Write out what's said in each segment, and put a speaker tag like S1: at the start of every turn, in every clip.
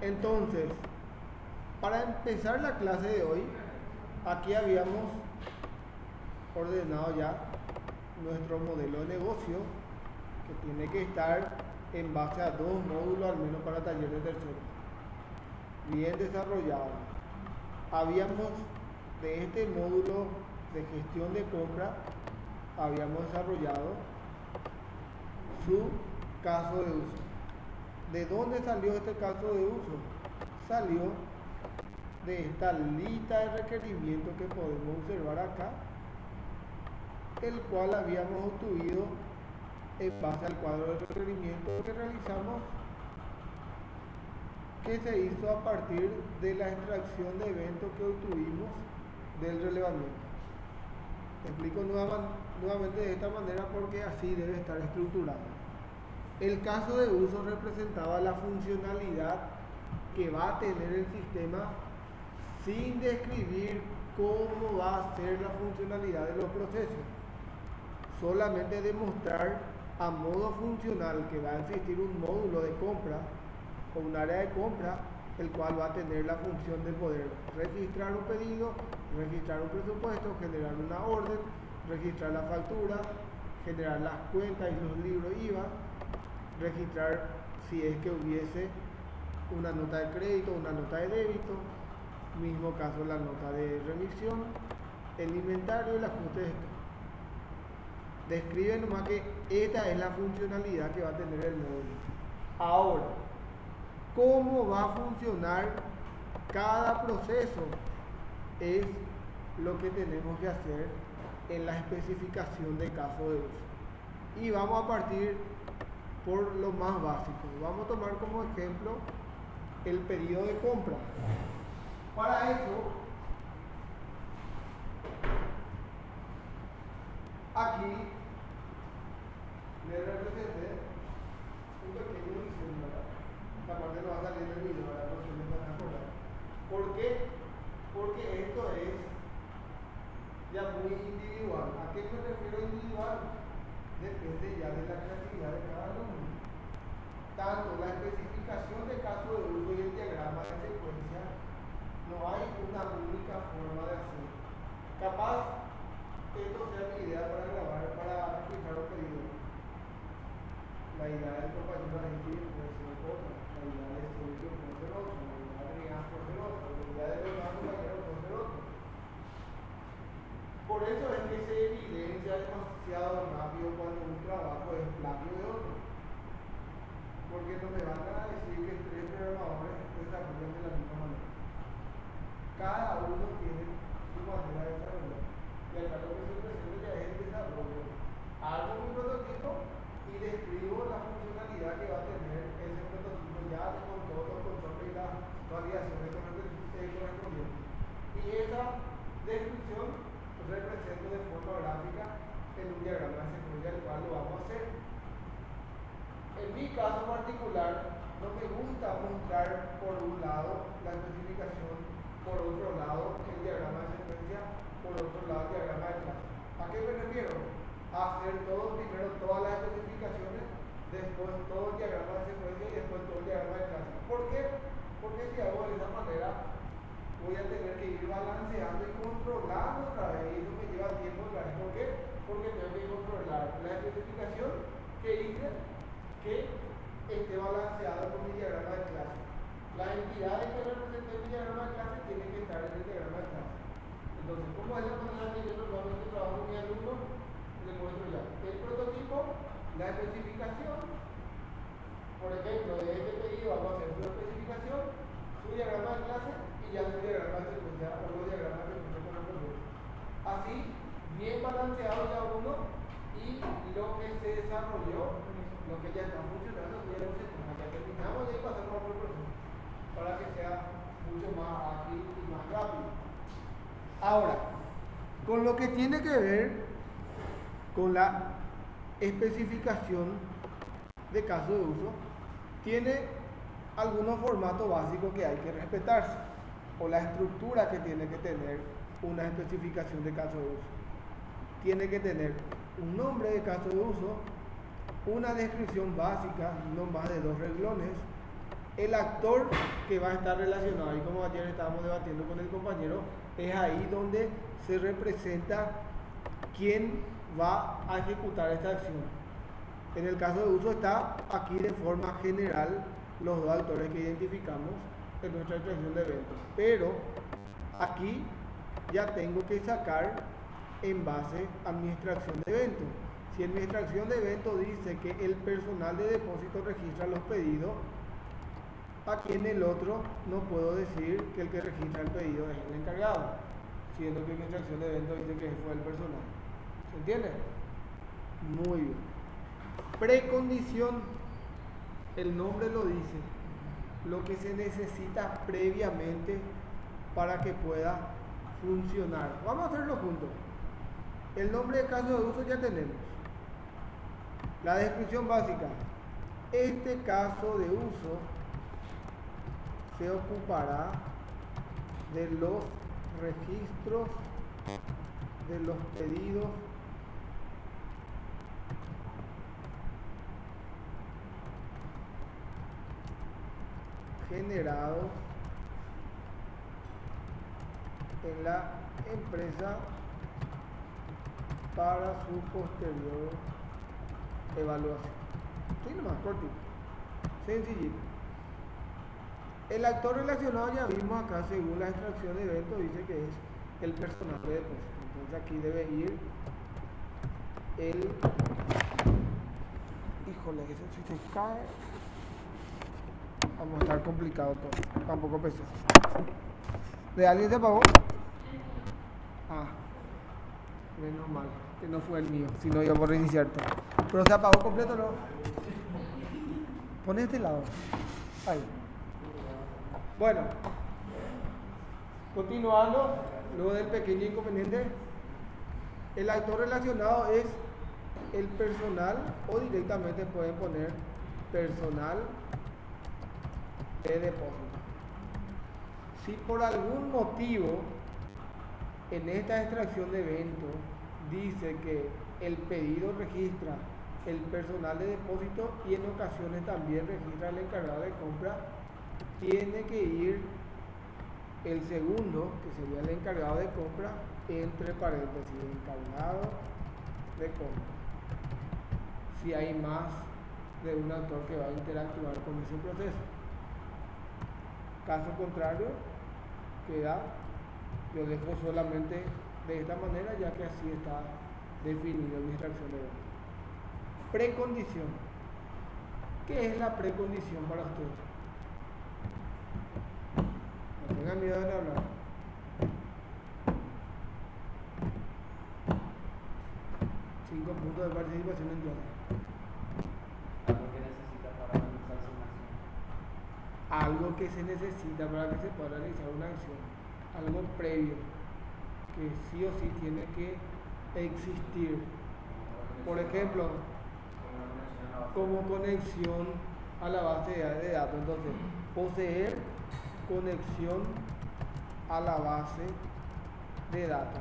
S1: Entonces, para empezar la clase de hoy, aquí habíamos ordenado ya nuestro modelo de negocio, que tiene que estar en base a 2 módulos al menos para taller de tercero, bien desarrollado. Habíamos de este módulo de gestión de compra, habíamos desarrollado su caso de uso. ¿De dónde salió este caso de uso? Salió de esta lista de requerimientos que podemos observar acá, el cual habíamos obtenido en base al cuadro de requerimientos que realizamos, que se hizo a partir de la extracción de eventos que obtuvimos del relevamiento. Explico nuevamente de esta manera porque así debe estar estructurado. El caso de uso representaba la funcionalidad que va a tener el sistema sin describir cómo va a ser la funcionalidad de los procesos. Solamente demostrar a modo funcional que va a existir un módulo de compra o un área de compra, el cual va a tener la función de poder registrar un pedido, registrar un presupuesto, generar una orden, registrar la factura, generar las cuentas y los libros IVA, registrar si es que hubiese una nota de crédito, una nota de débito, mismo caso la nota de remisión, el inventario y el ajuste de esto. Describe nomás que esta es la funcionalidad que va a tener el módulo. Ahora, ¿cómo va a funcionar cada proceso? Es lo que tenemos que hacer en la especificación de caso de uso. Y vamos a partir por lo más básico. Vamos a tomar como ejemplo el periodo de compra. Para eso, aquí le representé un pequeño diseño, ¿verdad? Esta parte no va a salir en el video, ¿verdad? No se me van a acordar. ¿Por qué? Porque esto es ya muy individual. ¿A qué me refiero individual? Depende ya de la creatividad de cada alumno. Tanto la especificación de caso de uso y el diagrama de secuencia, no hay una única forma de hacer. Capaz esto sea mi idea para grabar, para explicar un pedido. La idea del compañero Argentina puede ser otra, la idea de Sergio puede ser otra, la idea de Adrián puede ser otra, la idea de los demás compañeros puede ser otra. Por eso es que se evidencia demasiado rápido cuando un trabajo es plagio de otro. Porque no me van a decir que 3 programadores desarrollan de la misma manera. Cada uno tiene su manera de desarrollar. Y acá lo que se presenta ya es el desarrollo. Hago un prototipo y describo la funcionalidad que va a tener ese prototipo ya con todos los controles y las variaciones correspondientes. Y esa descripción represento de forma gráfica en un diagrama de secuencia, el cual lo vamos a hacer. En mi caso particular, no me gusta mostrar por un lado la especificación, por otro lado el diagrama de secuencia, por otro lado el diagrama de clase. ¿A qué me refiero? A hacer todo primero todas las especificaciones, después todo el diagrama de secuencia y después todo el diagrama de clase. ¿Por qué? Porque si hago de esa manera, voy a tener que ir balanceando y controlando otra vez, y eso me lleva tiempo otra vez. ¿Por qué? Porque tengo que controlar la especificación que hice, que esté balanceado con mi diagrama de clase. Las entidades que representé en mi diagrama de clase tienen que estar en el diagrama de clase. Entonces, ¿cómo es la manera que yo normalmente trabajo con mi alumno? Le muestro ya el prototipo, la especificación. Por ejemplo, de este pedido vamos a hacer su especificación, su diagrama de clase y ya su diagrama de secuencia o los diagramas de secuencia correspondientes. Así, bien balanceado ya uno, y lo que se desarrolló, lo que ya está funcionando, ya lo terminamos y ahí pasamos a otro proceso para que sea mucho más ágil y más rápido. Ahora, con lo que tiene que ver con la especificación de caso de uso, tiene algunos formatos básicos que hay que respetarse, o la estructura que tiene que tener una especificación de caso de uso. Tiene que tener un nombre de caso de uso, una descripción básica, no más de 2 renglones, El actor que va a estar relacionado, y como ayer estábamos debatiendo con el compañero, es ahí donde se representa quién va a ejecutar esta acción. En el caso de uso está aquí de forma general los dos actores que identificamos en nuestra extracción de eventos. Pero aquí ya tengo que sacar en base a mi extracción de eventos. Si en mi extracción de eventos dice que el personal de depósito registra los pedidos, aquí en el otro no puedo decir que el que registra el pedido es el encargado, siendo que en mi extracción de eventos dice que fue el personal. ¿Se entiende? Muy bien. Precondición, el nombre lo dice, lo que se necesita previamente para que pueda funcionar. Vamos a hacerlo juntos. El nombre de caso de uso ya tenemos. La descripción básica. Este caso de uso se ocupará de los registros de los pedidos generados en la empresa para su posterior evaluación. Sí, nomás, cortito, sencillito. El actor relacionado ya vimos acá, según la extracción de eventos, dice que es el personal de depósito. Entonces aquí debe ir el... Híjole, eso si se cae, vamos a estar complicado todo. Tampoco pesó. ¿De alguien se apagó? Ah, menos mal, que no fue el mío, si no íbamos a reiniciar todo. Pero se apagó completo, ¿no? Pon este lado. Ahí. Bueno, continuando, luego del pequeño inconveniente, el actor relacionado es el personal, o directamente pueden poner personal de depósito. Si por algún motivo en esta extracción de eventos dice que el pedido registra el personal de depósito y en ocasiones también registra el encargado de compra, tiene que ir el segundo, que sería el encargado de compra, entre paréntesis, encargado de compra. Si hay más de un actor que va a interactuar con ese proceso. Caso contrario, queda, yo dejo solamente de esta manera, ya que así está definido mi extracción de eventos. Precondición. ¿Qué es la precondición para ustedes? No tengan miedo de hablar. Cinco puntos de participación en clase. Algo que se necesita para que se pueda realizar una acción. Algo previo que sí o sí tiene que existir. Por ejemplo, como conexión a la base de datos. Entonces, poseer conexión a la base de datos.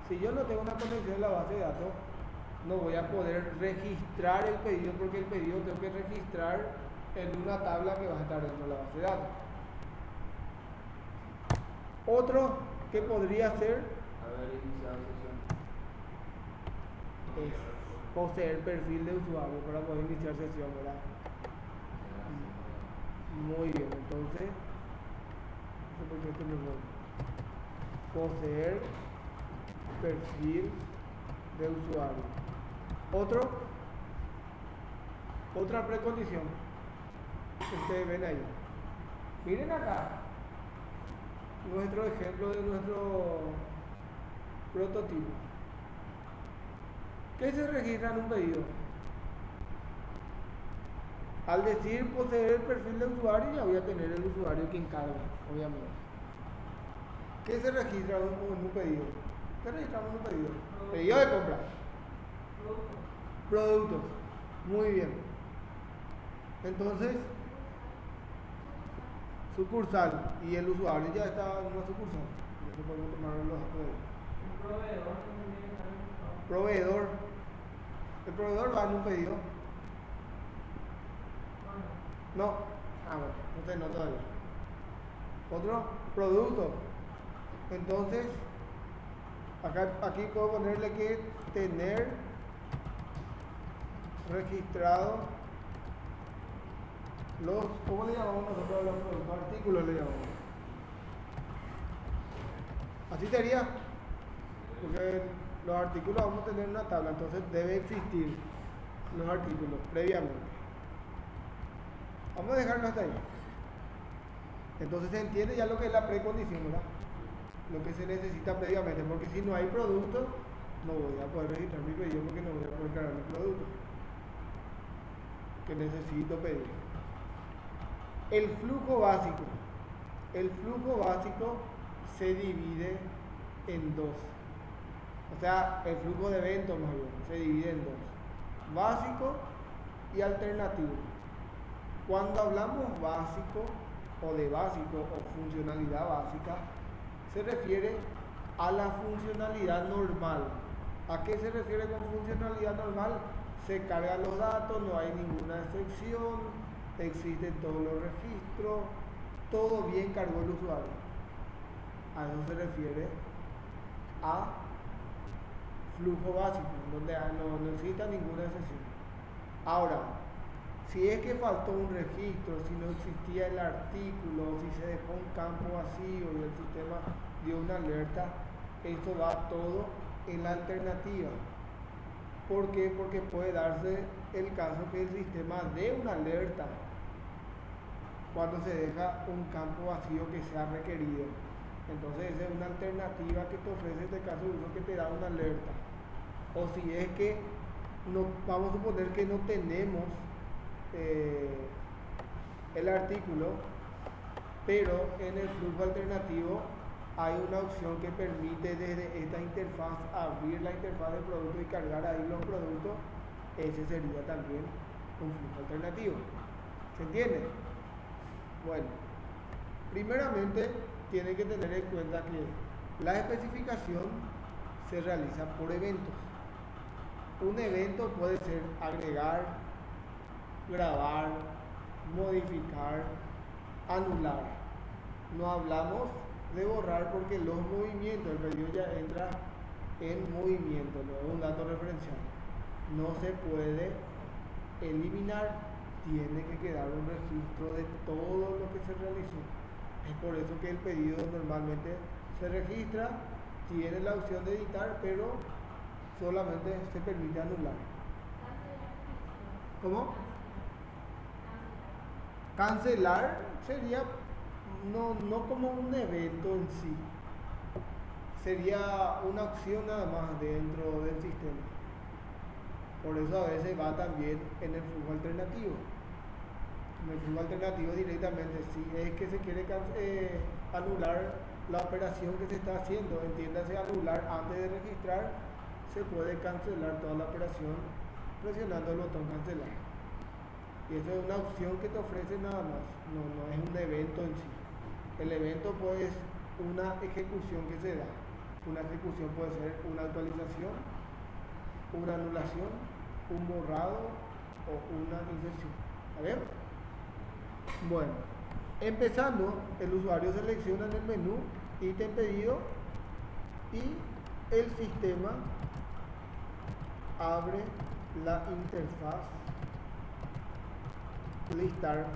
S1: Si yo no tengo una conexión a la base de datos, no voy a poder registrar el pedido, porque el pedido tengo que registrar en una tabla que va a estar dentro de la base de datos. Otro que podría ser es poseer perfil de usuario para poder iniciar sesión, ¿verdad? Muy bien, entonces poseer perfil de usuario. Otra precondición que ustedes ven ahí. Miren acá nuestro ejemplo de nuestro prototipo. ¿Qué se registra en un pedido? Al decir poseer el perfil de usuario, ya voy a tener el usuario que encarga, obviamente. ¿Qué se registra en un pedido? ¿Qué registramos en un pedido? Pedido de compra. Productos. Muy bien. Entonces, sucursal y el usuario ya está en una sucursal. Ya podemos tomar los datos de ahí. bueno, entonces no todavía. Otro, producto. Entonces, aquí puedo ponerle que tener registrado los, ¿cómo le llamamos nosotros a los productos? Artículos le llamamos. Así sería, porque los artículos vamos a tener una tabla, entonces debe existir los artículos previamente. Vamos a dejarlo hasta ahí. Entonces se entiende ya lo que es la precondición, ¿verdad? Lo que se necesita previamente, porque si no hay producto, no voy a poder registrar mi pedido porque no voy a poder cargar mi producto que necesito pedir. El flujo básico. El flujo básico se divide en dos. O sea, el flujo de eventos más bien se divide en dos. Básico y alternativo. Cuando hablamos básico o de básico o funcionalidad básica, se refiere a la funcionalidad normal. ¿A qué se refiere con funcionalidad normal? Se cargan los datos, no hay ninguna excepción, existen todos los registros, todo bien cargó el usuario. A eso se refiere a flujo básico, donde no necesita ninguna excepción. Ahora, si es que faltó un registro, si no existía el artículo, si se dejó un campo vacío y el sistema dio una alerta, eso va todo en la alternativa. ¿Por qué? Porque puede darse el caso que el sistema dé una alerta cuando se deja un campo vacío que sea requerido. Entonces esa es una alternativa que te ofrece este caso de uso que te da una alerta. O si es que no, vamos a suponer que no tenemos el artículo, pero en el flujo alternativo hay una opción que permite desde esta interfaz abrir la interfaz de producto y cargar ahí los productos. Ese sería también un flujo alternativo. ¿Se entiende? Bueno, primeramente tienen que tener en cuenta que la especificación se realiza por eventos. Un evento puede ser agregar, grabar, modificar, anular. No hablamos de borrar porque los movimientos, el pedido ya entra en movimiento, no es un dato referencial. No se puede eliminar, tiene que quedar un registro de todo lo que se realizó. Es por eso que el pedido normalmente se registra, tiene la opción de editar, pero solamente se permite anular. ¿Cómo? Cancelar sería no como un evento en sí, sería una opción nada más dentro del sistema. Por eso a veces va también en el flujo alternativo. En el flujo alternativo directamente, si es que se quiere anular la operación que se está haciendo, entiéndase anular antes de registrar, se puede cancelar toda la operación presionando el botón cancelar. Y esa es una opción que te ofrece nada más, no es un evento en sí. El evento pues es una ejecución que se da. Una ejecución puede ser una actualización, una anulación, un borrado o una inserción. ¿Está bien? Bueno, empezando, el usuario selecciona en el menú ítem pedido y el sistema abre la interfaz listar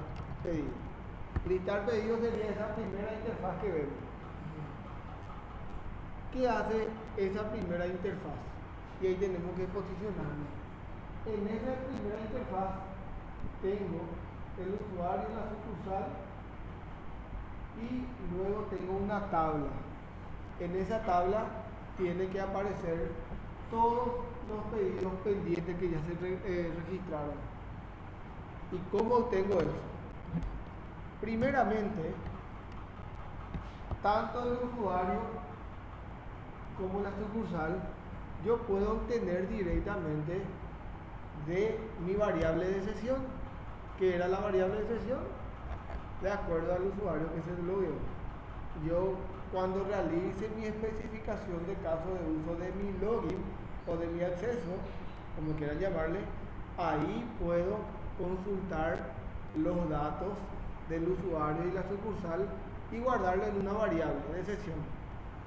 S1: pedido. Listar pedido sería esa primera interfaz que vemos. ¿Qué hace esa primera interfaz? Y ahí tenemos que posicionarnos. En esa primera interfaz tengo el usuario en la sucursal y luego tengo una tabla. En esa tabla tiene que aparecer todos los pedidos pendientes que ya se registraron. ¿Y cómo obtengo eso? Primeramente, tanto el usuario como la sucursal, yo puedo obtener directamente de mi variable de sesión, que era la variable de sesión, de acuerdo al usuario que se logueó. Yo, cuando realice mi especificación de caso de uso de mi login o de mi acceso, como quieran llamarle, ahí puedo consultar los datos del usuario y la sucursal y guardarlo en una variable de sesión.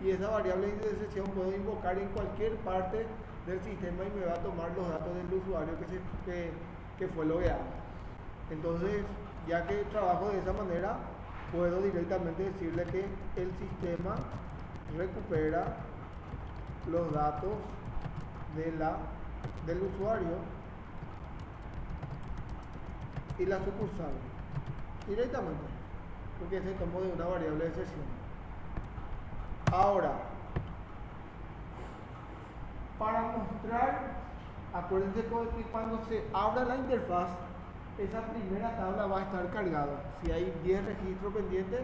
S1: Y esa variable de sesión puedo invocar en cualquier parte del sistema y me va a tomar los datos del usuario que fue logueado. Entonces, ya que trabajo de esa manera, puedo directamente decirle que el sistema recupera los datos del usuario y la sucursal directamente, porque se tomó de una variable de sesión. Ahora, para mostrar, acuérdense que cuando se abra la interfaz, esa primera tabla va a estar cargada. Si hay 10 registros pendientes,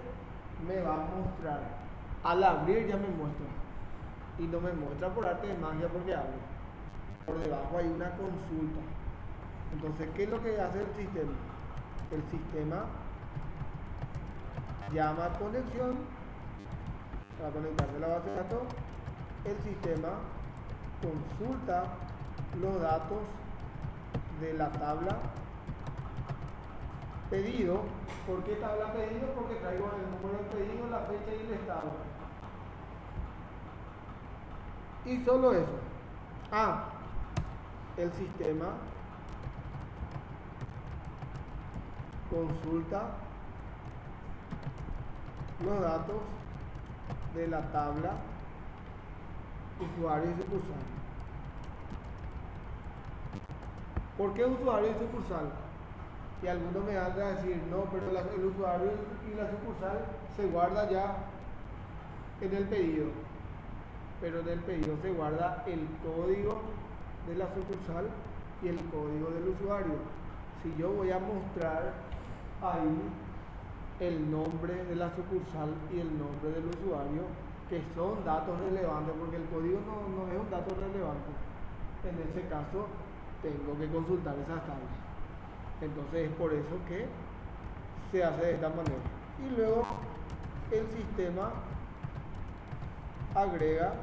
S1: me va a mostrar. Al abrir ya me muestra. Y no me muestra por arte de magia porque abre. Por debajo hay una consulta. Entonces, ¿qué es lo que hace el sistema? El sistema llama a conexión para conectarse a la base de datos. El sistema consulta los datos de la tabla pedido. ¿Por qué tabla pedido? Porque traigo el número de pedido, la fecha y el estado. Y solo eso. El sistema consulta los datos de la tabla usuario y sucursal. ¿Por qué usuario y sucursal? Y algunos me van a decir, no, pero el usuario y la sucursal se guarda ya en el pedido. Pero en el pedido se guarda el código de la sucursal y el código del usuario. Si yo voy a mostrar ahí el nombre de la sucursal y el nombre del usuario, que son datos relevantes, porque el código no es un dato relevante, en ese caso tengo que consultar esas tablas. Entonces es por eso que se hace de esta manera. Y luego el sistema agrega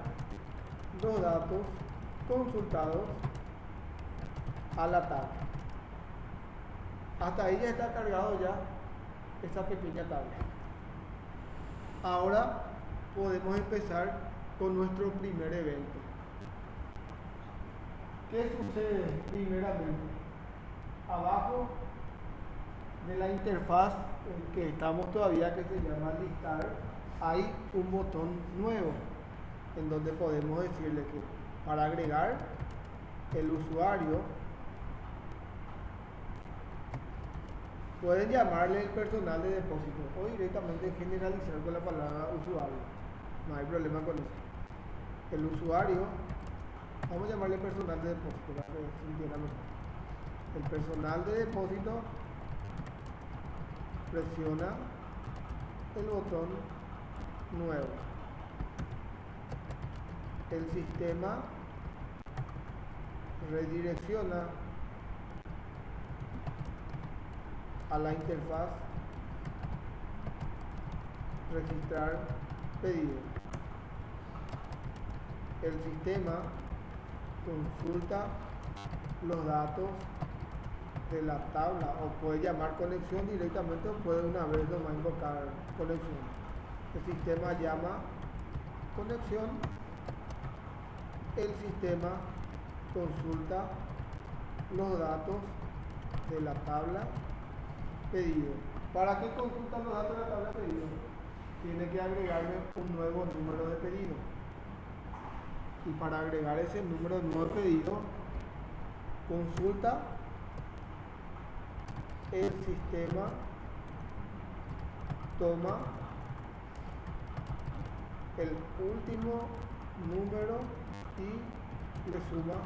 S1: los datos consultados a la tabla. Hasta ahí ya está cargado ya esa pequeña tabla. Ahora podemos empezar con nuestro primer evento. ¿Qué sucede primeramente? Abajo de la interfaz en que estamos todavía, que se llama listar, hay un botón nuevo en donde podemos decirle que para agregar el usuario pueden llamarle el personal de depósito o directamente generalizar con la palabra usuario. No hay problema con eso. El usuario, vamos a llamarle personal de depósito para que se entienda mejor. El personal de depósito presiona el botón nuevo. El sistema redirecciona a la interfaz registrar pedido. El sistema consulta los datos de la tabla o puede llamar conexión directamente o puede una vez nomás invocar conexión. El sistema llama conexión. El sistema consulta los datos de la tabla pedido. ¿Para qué consulta los datos de la tabla pedido? Tiene que agregarme un nuevo número de pedido. Y para agregar ese número de nuevo pedido, consulta el sistema, toma el último número y le suma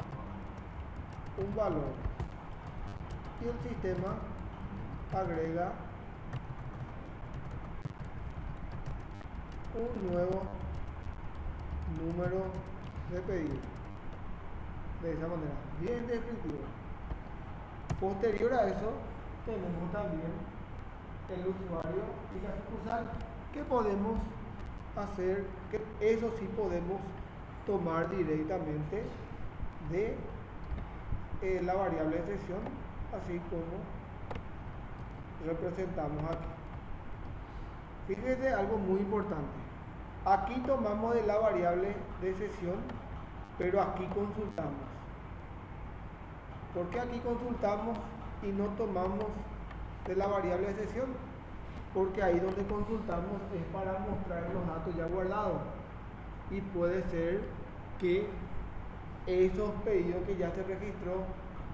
S1: un valor. Y el sistema agrega un nuevo número de pedido. De esa manera, bien descriptivo. Posterior a eso, tenemos también el usuario y la sucursal. ¿Qué podemos hacer? Que eso sí podemos tomar directamente de la variable de sesión, así como representamos aquí. Fíjese algo muy importante. Aquí tomamos de la variable de sesión, pero aquí consultamos. ¿Por qué aquí consultamos y no tomamos de la variable de sesión? Porque ahí donde consultamos es para mostrar los datos ya guardados. Y puede ser que esos pedidos que ya se registró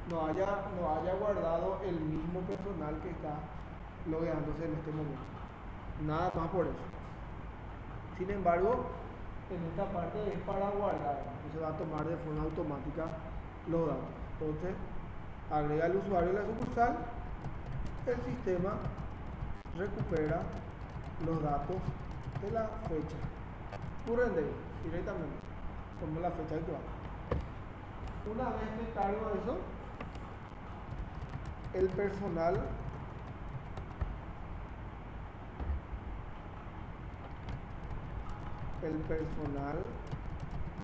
S1: no haya guardado el mismo personal que está logueándose en este momento. Nada más por eso. Sin embargo, en esta parte es para guardar. Se va a tomar de forma automática los datos. Entonces, agrega el usuario de la sucursal, el sistema recupera los datos de la fecha. Render directamente, como la fecha actual. Una vez que cargo eso, el personal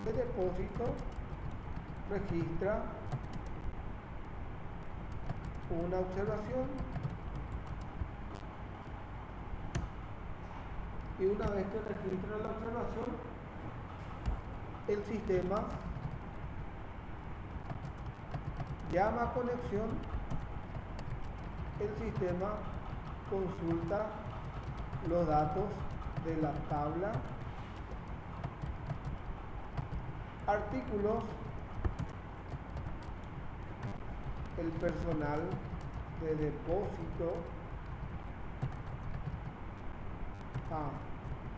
S1: de depósito registra una observación y una vez que registra la observación, el sistema llama a conexión, el sistema consulta los datos de la tabla, artículos, el personal de depósito,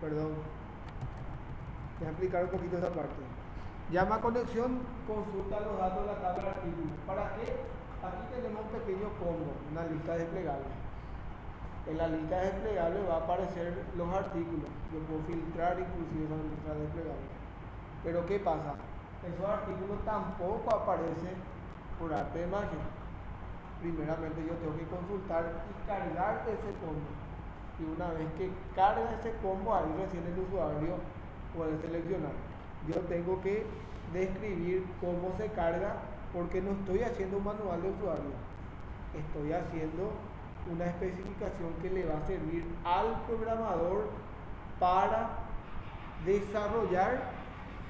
S1: voy a explicar un poquito esa parte. Llama a conexión, consulta los datos de la tabla de artículos. ¿Para qué? Aquí tenemos un pequeño combo, una lista desplegable. En la lista desplegable va a aparecer los artículos. Yo puedo filtrar inclusive esa lista desplegable. Pero ¿qué pasa? Esos artículos tampoco aparecen por arte de magia. Primeramente yo tengo que consultar y cargar ese combo. Y una vez que carga ese combo, ahí recién el usuario puede seleccionar. Yo tengo que describir cómo se carga, porque no estoy haciendo un manual de usuario. Estoy haciendo una especificación que le va a servir al programador para desarrollar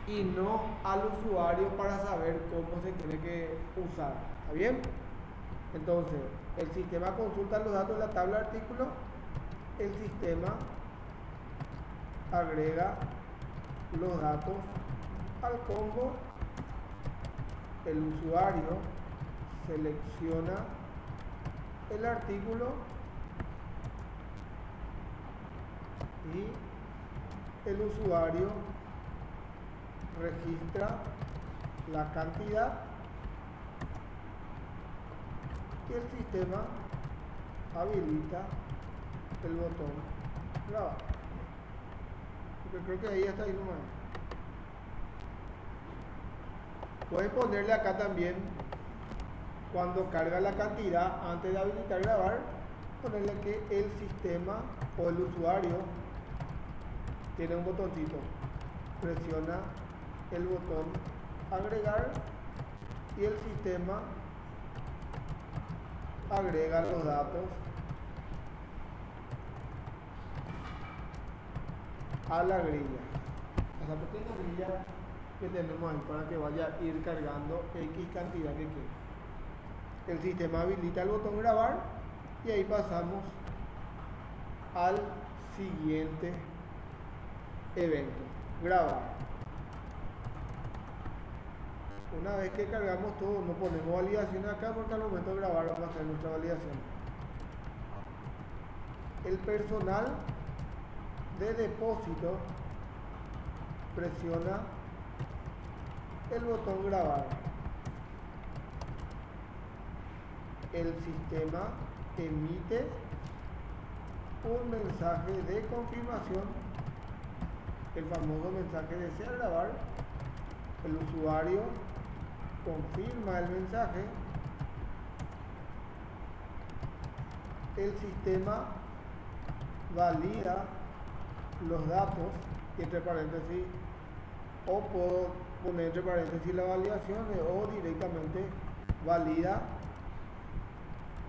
S1: y no al usuario para saber cómo se tiene que usar. ¿Está bien? Entonces, el sistema consulta los datos de la tabla de artículos, el sistema agrega los datos al combo, el usuario selecciona el artículo y el usuario registra la cantidad y el sistema habilita el botón grabar. Porque creo que ahí está ahí nomás. Puedes ponerle acá también, cuando carga la cantidad, antes de habilitar grabar, ponerle que el sistema o el usuario tiene un botoncito. Presiona el botón agregar y el sistema agrega los datos a la grilla, a esa pequeña grilla que tenemos ahí para que vaya a ir cargando X cantidad que quiera. El sistema habilita el botón grabar y ahí pasamos al siguiente evento, grabar. Una vez que cargamos todo, no ponemos validación acá porque al momento de grabar vamos a hacer nuestra validación. El personal de depósito presiona el botón grabar. El sistema emite un mensaje de confirmación, el famoso mensaje desea grabar. El usuario confirma el mensaje, el sistema valida los datos, entre paréntesis, o puedo poner entre paréntesis la validación, o directamente valida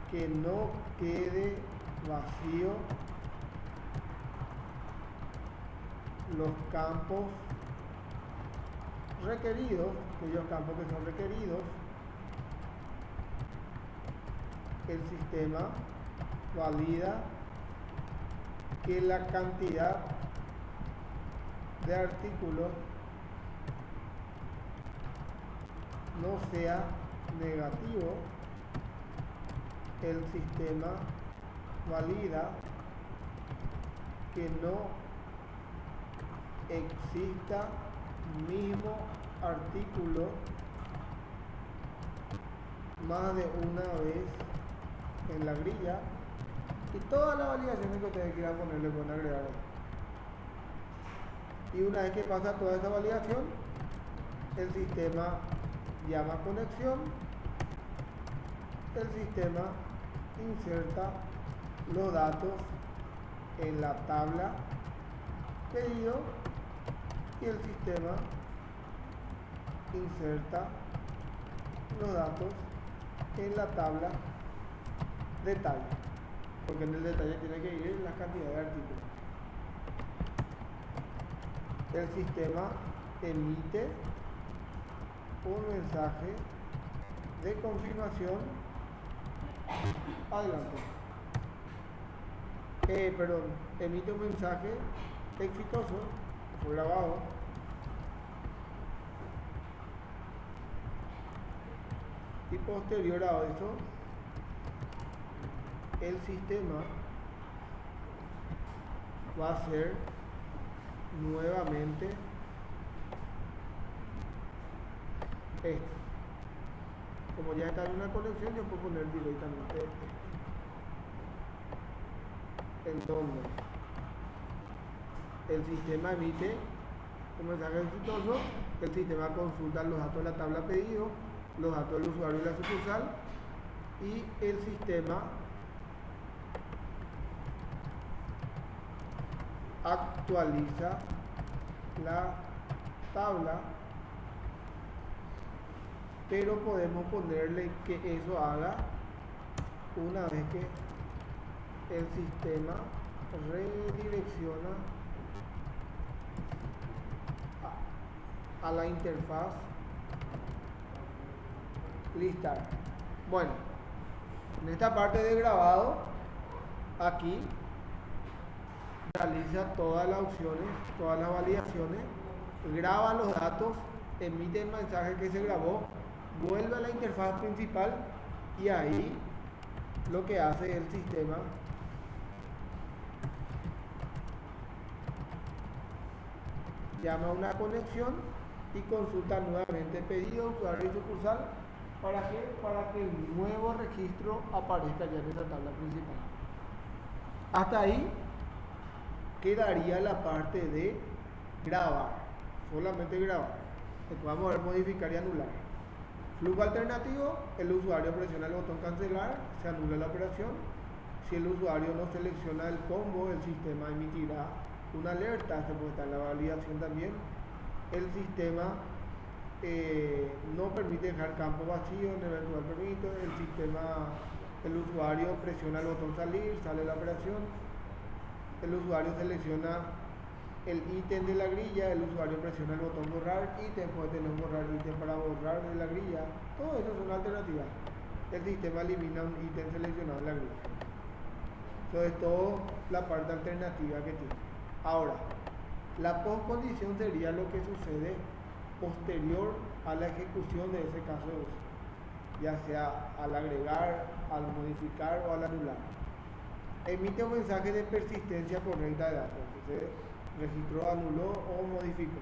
S1: que no quede vacío los campos requeridos, aquellos campos que son requeridos, el sistema valida que la cantidad de artículos no sea negativo. El sistema valida que no exista mismo artículo más de una vez en la grilla, y todas las validaciones que ustedes quieran ponerle pueden agregar ahí. Y una vez que pasa toda esa validación, el sistema llama conexión, el sistema inserta los datos en la tabla pedido y el sistema inserta los datos en la tabla detalle, porque en el detalle tiene que ir la cantidad de artículos. El sistema emite un mensaje de confirmación. Adelante. Emite un mensaje exitoso, fue grabado. Y posterior a eso, el sistema va a hacer nuevamente esto. Como ya está en una conexión, yo puedo poner directamente este. Entonces, el sistema emite un mensaje exitoso, el sistema consulta los datos de la tabla pedido, los datos del usuario y la sucursal, y el sistema actualiza la tabla, pero podemos ponerle que eso haga una vez que el sistema redirecciona a la interfaz listar. Bueno, en esta parte de grabado, aquí realiza todas las opciones, todas las validaciones, graba los datos, emite el mensaje que se grabó, vuelve a la interfaz principal y ahí lo que hace el sistema llama a una conexión y consulta nuevamente pedido, usuario y sucursal. ¿Para qué? Para que el nuevo registro aparezca ya en esa tabla principal. Hasta ahí quedaría la parte de grabar, solamente grabar. Después vamos a ver modificar y anular. Flujo alternativo: el usuario presiona el botón cancelar, se anula la operación. Si el usuario no selecciona el combo, el sistema emitirá una alerta. Esto puede estar en la validación también. El sistema no permite dejar campo vacío en eventual permiso. El usuario presiona el botón salir, sale la operación. El usuario selecciona el ítem de la grilla, el usuario presiona el botón borrar ítem, puede tener un borrar ítem para borrar de la grilla. Todo eso son alternativas. El sistema elimina un ítem seleccionado en la grilla. Eso es todo la parte alternativa que tiene. Ahora, la postcondición sería lo que sucede posterior a la ejecución de ese caso de uso, ya sea al agregar, al modificar o al anular. Emite un mensaje de persistencia correcta de datos. Entonces, registró, anuló o modificó.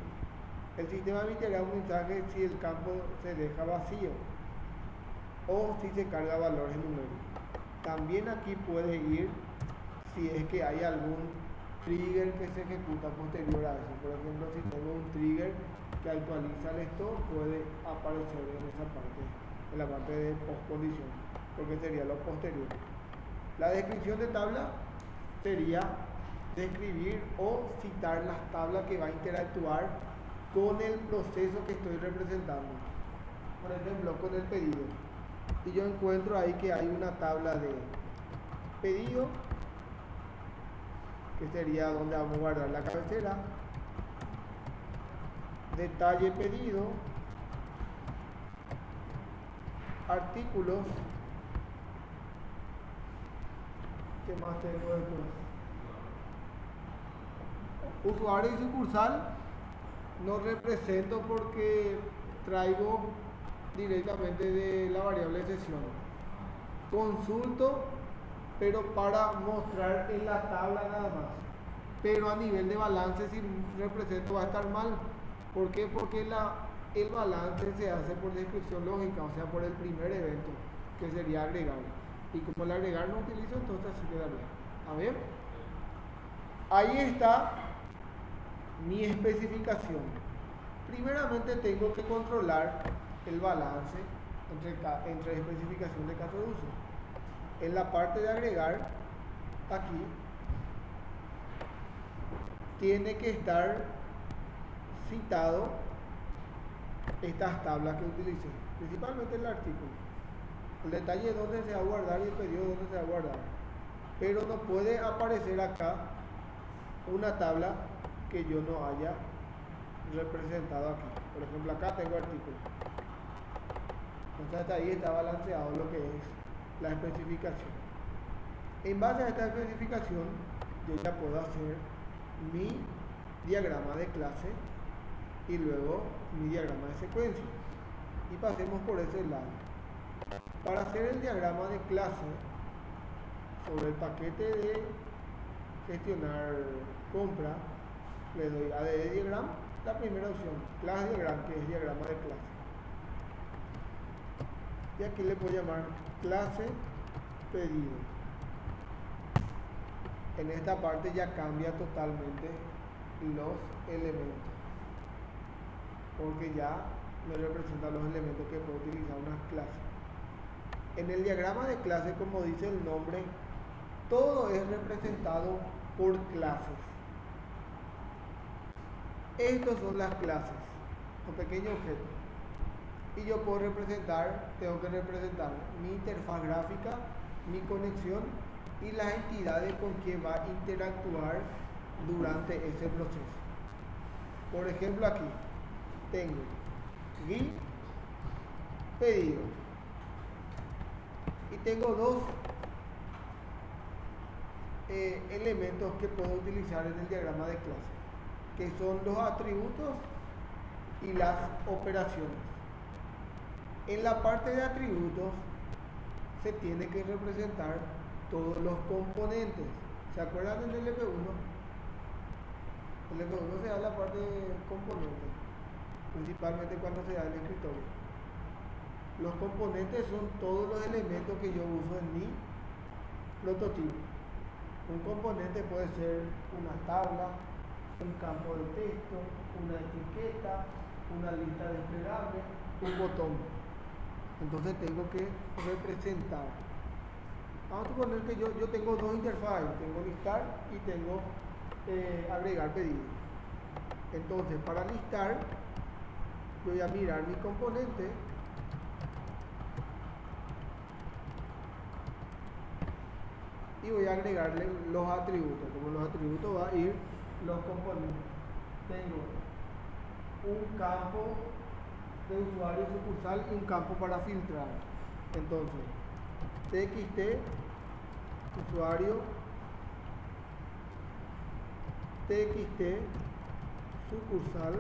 S1: El sistema emitirá un mensaje si el campo se deja vacío o si se carga valores numéricos. También aquí puede ir si es que hay algún trigger que se ejecuta posterior a eso. Por ejemplo, si tengo un trigger que actualiza el store, puede aparecer en esa parte, en la parte de postcondición, porque sería lo posterior. La descripción de tabla sería describir o citar las tablas que va a interactuar con el proceso que estoy representando. Por ejemplo, con el pedido. Y yo encuentro ahí que hay una tabla de pedido, que sería donde vamos a guardar la cabecera. detalle pedido, artículos, ¿qué más tengo después? Usuario y sucursal no represento porque traigo directamente de la variable sesión. Consulto, pero para mostrar en la tabla nada más. Pero a nivel de balance, si represento va a estar mal. ¿Por qué? Porque el balance se hace por descripción lógica, o sea, por el primer evento, que sería agregar. Y como el agregar no utilizo, entonces así quedaría. A ver. Ahí está mi especificación. Primeramente tengo que controlar el balance entre especificación de caso de uso. En la parte de agregar, aquí, tiene que estar citado estas tablas que utilicé, principalmente el artículo. El detalle es dónde se va a guardar y el pedido dónde se va a guardar. Pero no puede aparecer acá una tabla que yo no haya representado aquí. Por ejemplo, acá tengo artículo. Entonces hasta ahí está balanceado lo que es la especificación. En base a esta especificación, yo ya puedo hacer mi diagrama de clase y luego mi diagrama de secuencia. Y pasemos por ese lado. Para hacer el diagrama de clase sobre el paquete de gestionar compra, le doy a de diagram, la primera opción, class diagram, que es diagrama de clase. Y aquí le puedo llamar clase pedido. En esta parte ya cambia totalmente los elementos, porque ya me representa los elementos que puedo utilizar una clase. En el diagrama de clase, como dice el nombre, todo es representado por clases. Estos son las clases, los pequeños objetos. Y yo puedo representar, tengo que representar mi interfaz gráfica, mi conexión y las entidades con que va a interactuar durante ese proceso. Por ejemplo, aquí tengo GUI pedido y tengo dos elementos que puedo utilizar en el diagrama de clase, que son los atributos y las operaciones. En la parte de atributos se tiene que representar todos los componentes. ¿Se acuerdan del LP1? El LP1 se da la parte de componentes, principalmente cuando se da el escritorio. Los componentes son todos los elementos que yo uso en mi prototipo. Un componente puede ser una tabla, un campo de texto, una etiqueta, una lista desplegable, un botón. Entonces tengo que representar. Vamos a suponer que yo tengo dos interfaces, tengo listar y tengo agregar pedido. Entonces para listar voy a mirar mi componente y voy a agregarle los atributos. Como los atributos va a ir los componentes. Tengo un campo de usuario sucursal y un campo para filtrar. Entonces, txt usuario, txt sucursal,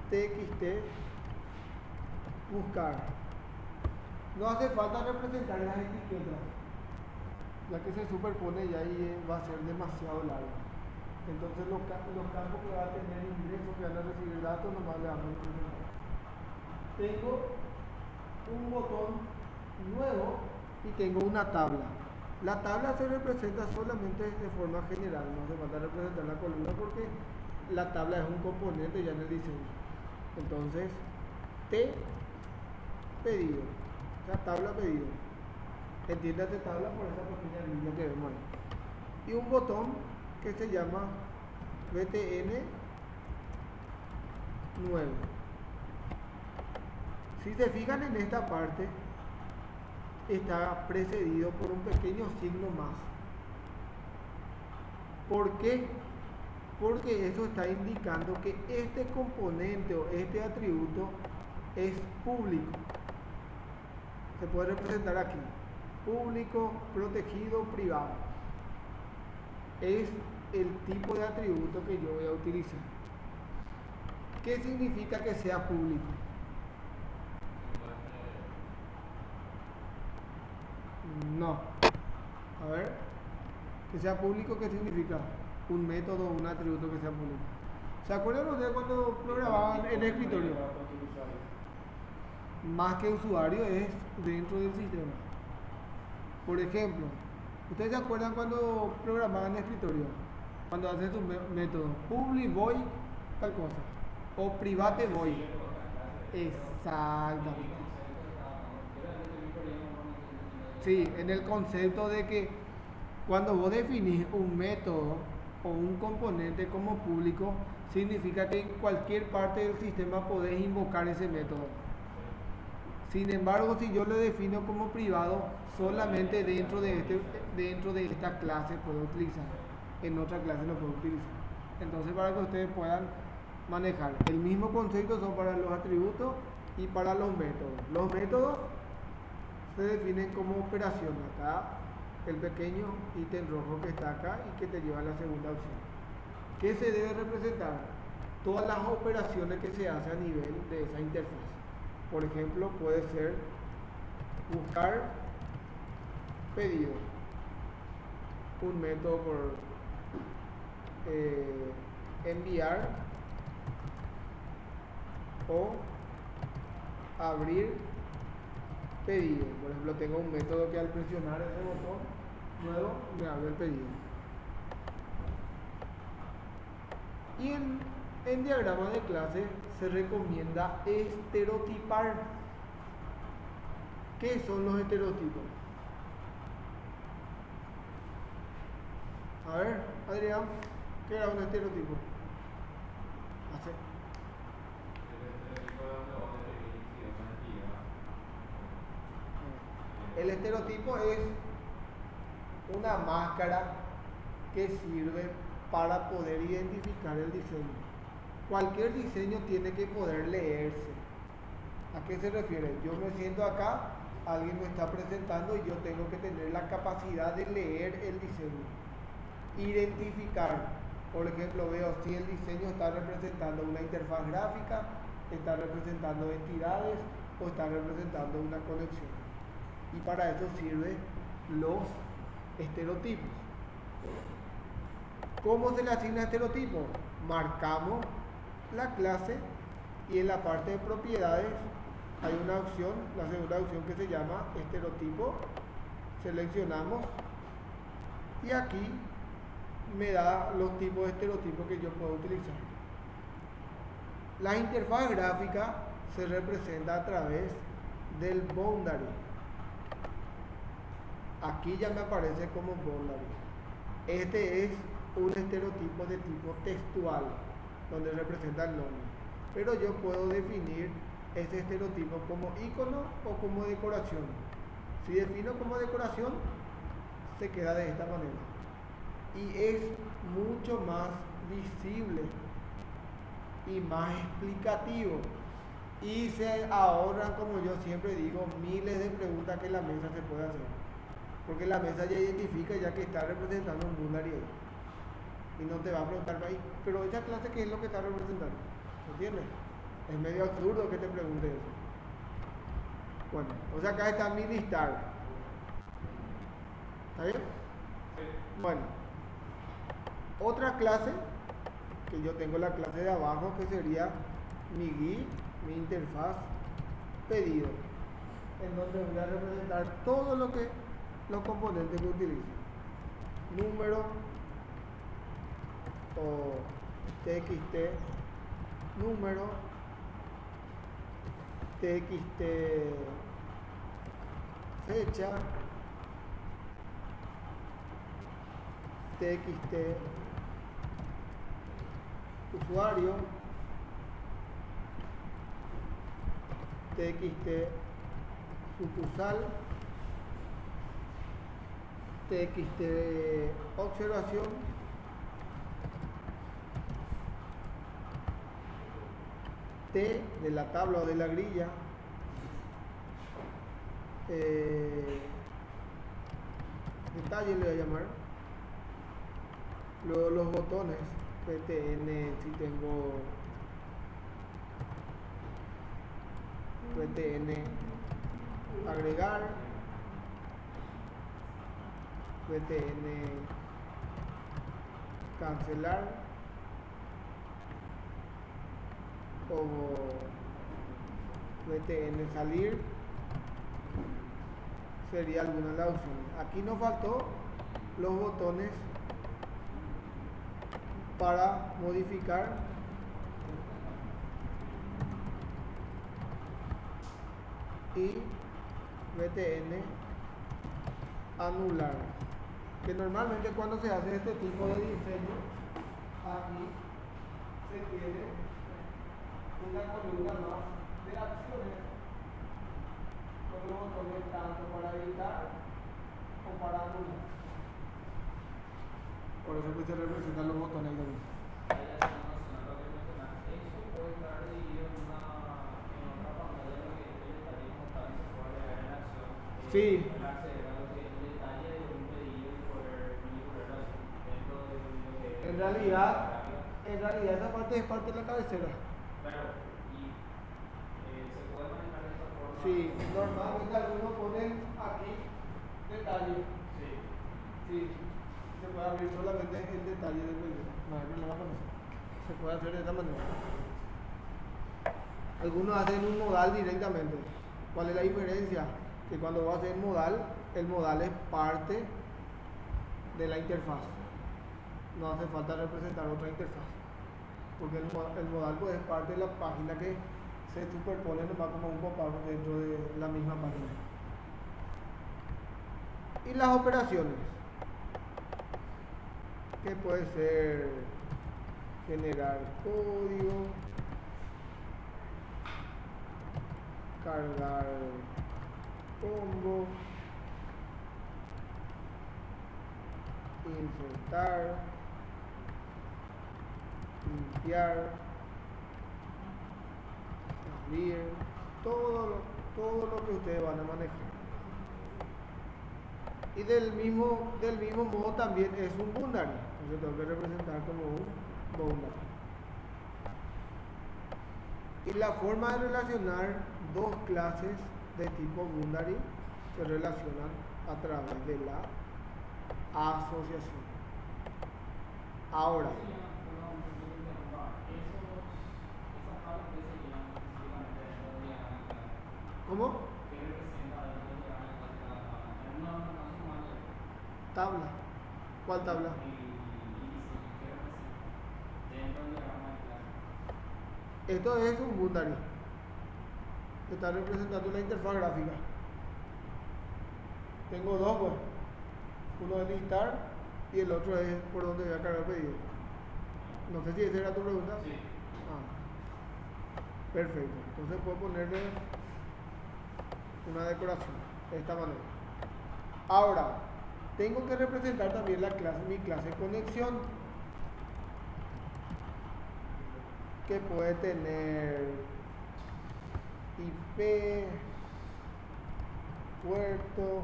S1: txt buscar. No hace falta representar las etiquetas, ya que se superpone y ahí va a ser demasiado largo. Entonces los campos que va a tener ingreso, que van a recibir datos, nomás le damos representar. Tengo un botón nuevo y tengo una tabla. La tabla se representa solamente de forma general, no hace falta representar la columna porque la tabla es un componente ya en el diseño. Entonces, T pedido, la tabla pedido. Entiéndase tabla por esa pequeña línea que vemos ahí. Y un botón que se llama BTN 9. Si se fijan en esta parte, está precedido por un pequeño signo más. ¿Por qué? Porque eso está indicando que este componente o este atributo es público. Se puede representar aquí. Público, protegido, privado. Es el tipo de atributo que yo voy a utilizar. ¿Qué significa que sea público? No. A ver. Que sea público, ¿qué significa? Un método, un atributo que sea público. ¿Se acuerdan ustedes cuando programaban en el escritorio? Más que usuario es dentro del sistema. Por ejemplo, ¿ustedes se acuerdan cuando programaban en el escritorio? Cuando hacen su método public void tal cosa o private void. Exactamente. Sí, en el concepto de que cuando vos definís un método o un componente como público, significa que en cualquier parte del sistema podés invocar ese método. Sin embargo, si yo lo defino como privado, solamente dentro de esta clase puedo utilizar. En otra clase no puedo utilizar. Entonces, para que ustedes puedan manejar el mismo concepto son para los atributos y para los métodos. Los métodos se definen como operación. Acá el pequeño ítem rojo que está acá y que te lleva a la segunda opción. ¿Qué se debe representar? Todas las operaciones que se hacen a nivel de esa interfaz. Por ejemplo, puede ser buscar pedido, un método por enviar o abrir pedido. Por ejemplo, tengo un método que al presionar ese botón nuevo me abre el pedido. Y en diagrama de clase se recomienda estereotipar. ¿Qué son los estereotipos? A ver, Adrián, ¿qué era un estereotipo? El estereotipo es una máscara que sirve para poder identificar el diseño. Cualquier diseño tiene que poder leerse. ¿A qué se refiere? Yo me siento acá, alguien me está presentando y yo tengo que tener la capacidad de leer el diseño. Identificar, por ejemplo, veo si el diseño está representando una interfaz gráfica, está representando entidades o está representando una conexión. Y para eso sirven los estereotipos. ¿Cómo se le asigna estereotipo? Marcamos la clase y en la parte de propiedades hay una opción, la segunda opción que se llama estereotipo. Seleccionamos y aquí me da los tipos de estereotipos que yo puedo utilizar. La interfaz gráfica se representa a través del boundary. Aquí ya me aparece como boundary. Este es un estereotipo de tipo textual, donde representa el nombre. Pero yo puedo definir ese estereotipo como icono o como decoración. Si defino como decoración, se queda de esta manera. Y es mucho más visible y más explicativo. Y se ahorran, como yo siempre digo, miles de preguntas que la mesa se puede hacer. Porque la mesa ya identifica ya que está representando un boundary ahí. Y no te va a preguntar, pero esa clase, ¿qué es lo que está representando? ¿Entiendes? Es medio absurdo que te pregunte eso. Bueno, o sea, acá está mi listar. ¿Está bien? Sí. Bueno, otra clase, que yo tengo la clase de abajo, que sería mi GUI, mi interfaz, pedido, en donde voy a representar todo lo que los componentes que utilizo. Número o txt, número, txt, fecha, txt, usuario, txt, sucursal, txt, observación, T de la tabla o de la grilla, detalle le voy a llamar. Luego los botones, PTN, si tengo PTN agregar, PTN cancelar o PTN salir, sería alguna de las opciones. Aquí nos faltó los botones para modificar y VTN anular, que normalmente cuando se hace este tipo de diseño, aquí se tiene una columna más de acciones con los botones tanto para editar o para anular. Por eso que se representan los botones de sí. En realidad esa parte es parte de la cabecera. Claro, y se puede manejar de esta forma. Sí, normalmente algunos ponen aquí detalle. Sí. Sí, se puede abrir solamente el detalle del medio. No hay problema con eso. Se puede hacer de esta manera. Algunos hacen un modal directamente. ¿Cuál es la diferencia? Que cuando vas a hacer modal, el modal es parte de la interfaz. No hace falta representar otra interfaz. Porque el modal pues, es parte de la página que se superpone nomás como un pop-up dentro de la misma página. Y las operaciones, que puede ser generar código, cargar combo, insertar, limpiar, abrir, todo lo que ustedes van a manejar. Y del mismo modo también es un boundary, entonces tengo que representar como un boundary. Y la forma de relacionar dos clases de tipo boundary se relacionan a través de la asociación. Ahora, ¿cómo? Tabla. ¿Cuál tabla? Esto es un boundary. Está representando la interfaz gráfica. Tengo dos, pues. Uno es listar y el otro es por donde voy a cargar el pedido. No sé si esa era tu pregunta. Sí. Perfecto. Entonces puedo ponerle una decoración de esta manera. Ahora, tengo que representar también mi clase conexión, que puede tener IP, puerto,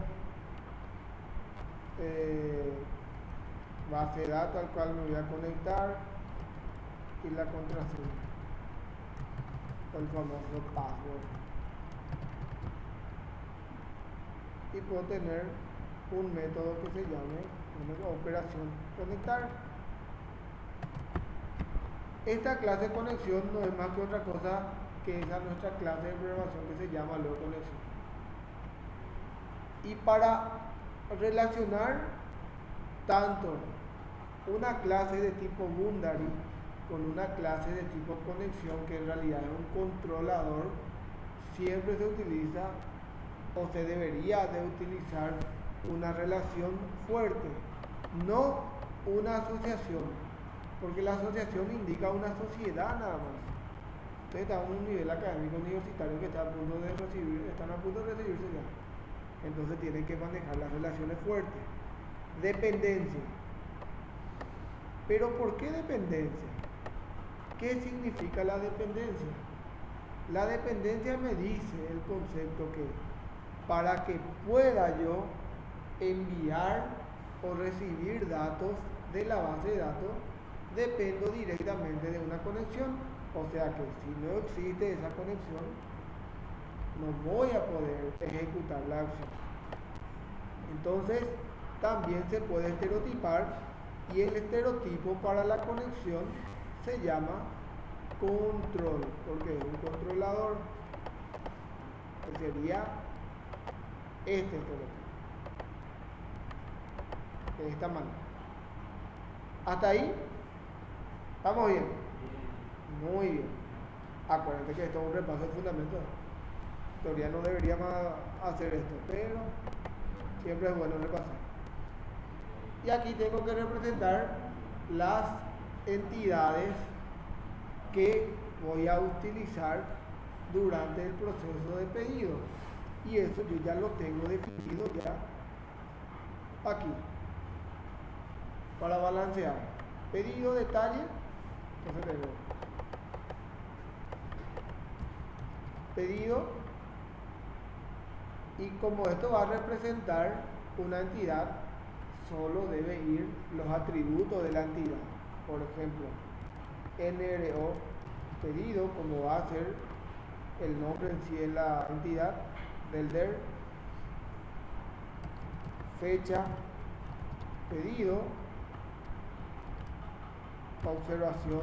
S1: base de datos al cual me voy a conectar y la contraseña, el famoso password. Y puedo tener un método que se llame una operación conectar. Esta clase de conexión no es más que otra cosa que esa nuestra clase de programación que se llama load conexión. Y para relacionar tanto una clase de tipo boundary con una clase de tipo conexión, que en realidad es un controlador, siempre se utiliza o se debería de utilizar una relación fuerte, no una asociación, porque la asociación indica una sociedad nada más. Ustedes están en un nivel académico universitario que están a punto de recibirse ya. Entonces tienen que manejar las relaciones fuertes. Dependencia. ¿Pero por qué dependencia? ¿Qué significa la dependencia? La dependencia me dice el concepto que para que pueda yo enviar o recibir datos de la base de datos, dependo directamente de una conexión. O sea que si no existe esa conexión, no voy a poder ejecutar la acción. Entonces, también se puede estereotipar, y el estereotipo para la conexión se llama control, porque es un controlador, que sería este estereotipo, de esta manera. ¿Hasta ahí? ¿Estamos bien? Muy bien. Acuérdense que esto es un repaso de fundamentos. En teoría no deberíamos hacer esto, pero siempre es bueno repasar. Y aquí tengo que representar las entidades que voy a utilizar durante el proceso de pedido. Y eso yo ya lo tengo definido ya aquí. Para balancear. Pedido, detalle. Entonces tengo pedido. Y como esto va a representar una entidad, solo debe ir los atributos de la entidad. Por ejemplo, NRO pedido, como va a ser el nombre en sí de la entidad del DER, fecha pedido, observación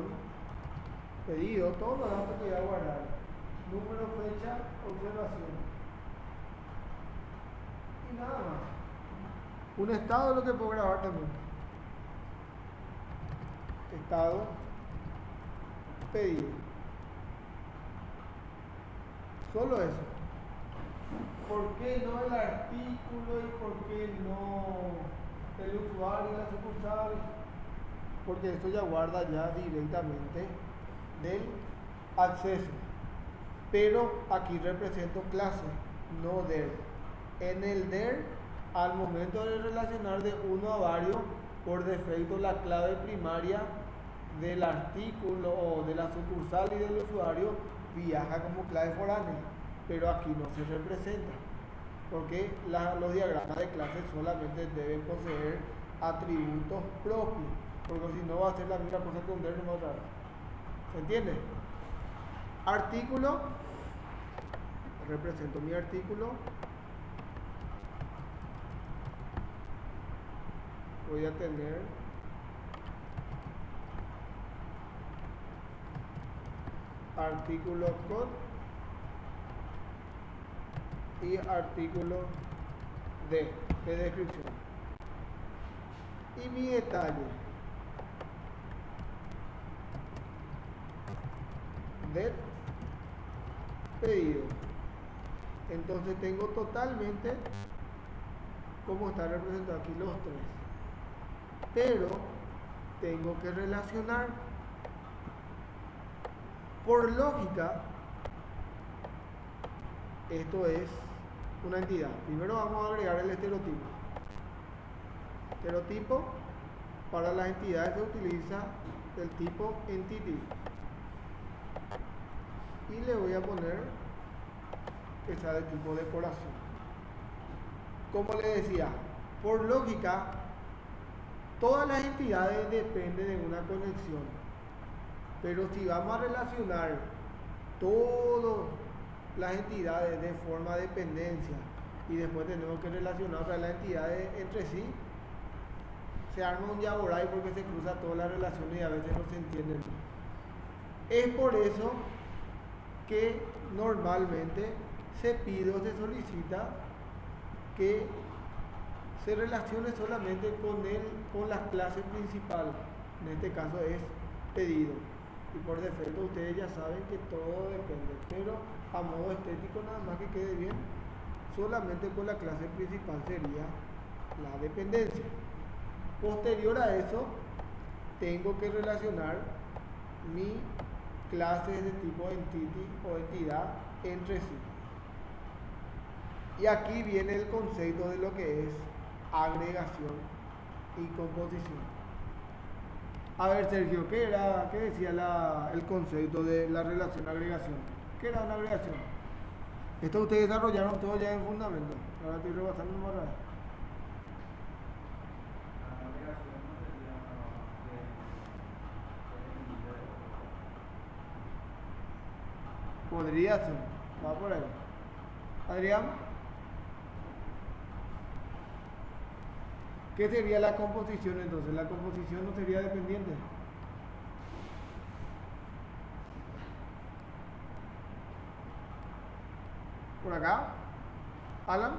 S1: pedido, todos los datos que voy a guardar, número, fecha, observación, y nada más. Un estado es lo que puedo grabar también. Estado pedido. Solo eso. ¿Por qué no el artículo y por qué no el usuario y la sucursal? Porque esto ya guarda ya directamente del acceso. Pero aquí represento clase, no DER. En el DER, al momento de relacionar de uno a varios, por defecto la clave primaria del artículo o de la sucursal y del usuario viaja como clave foránea, pero aquí no se representa, porque los diagramas de clase solamente deben poseer atributos propios, porque si no va a ser la misma cosa que un DER otra vez. ¿Se entiende? Artículo, represento mi artículo. Voy a tener artículo code y artículo de descripción. Y mi detalle de pedido. Entonces tengo totalmente como está representado aquí los tres. Pero tengo que relacionar. Por lógica, esto es una entidad. Primero vamos a agregar el estereotipo. Estereotipo para las entidades se utiliza del tipo entity. Y le voy a poner que sea de tipo decoración. Como le decía, por lógica, todas las entidades dependen de una conexión, pero si vamos a relacionar todas las entidades de forma de dependencia y después tenemos que relacionar otras las entidades entre sí, se arma un yaboray porque se cruza todas las relaciones y a veces no se entienden. Es por eso que normalmente se pide o se solicita que se relacione solamente con la clase principal, en este caso es pedido, y por defecto ustedes ya saben que todo depende, pero a modo estético nada más que quede bien, solamente con la clase principal sería la dependencia. Posterior a eso tengo que relacionar mi clase de tipo entity o entidad entre sí, y aquí viene el concepto de lo que es agregación y composición. A ver, Sergio, ¿qué decía el concepto de la relación agregación? ¿Qué era una agregación? Esto ustedes desarrollaron todo ya en fundamento. Ahora estoy rebasando más rápido. Podría ser. Va por ahí. Adrián, ¿qué sería la composición entonces? La composición no sería dependiente. Por acá. Alan,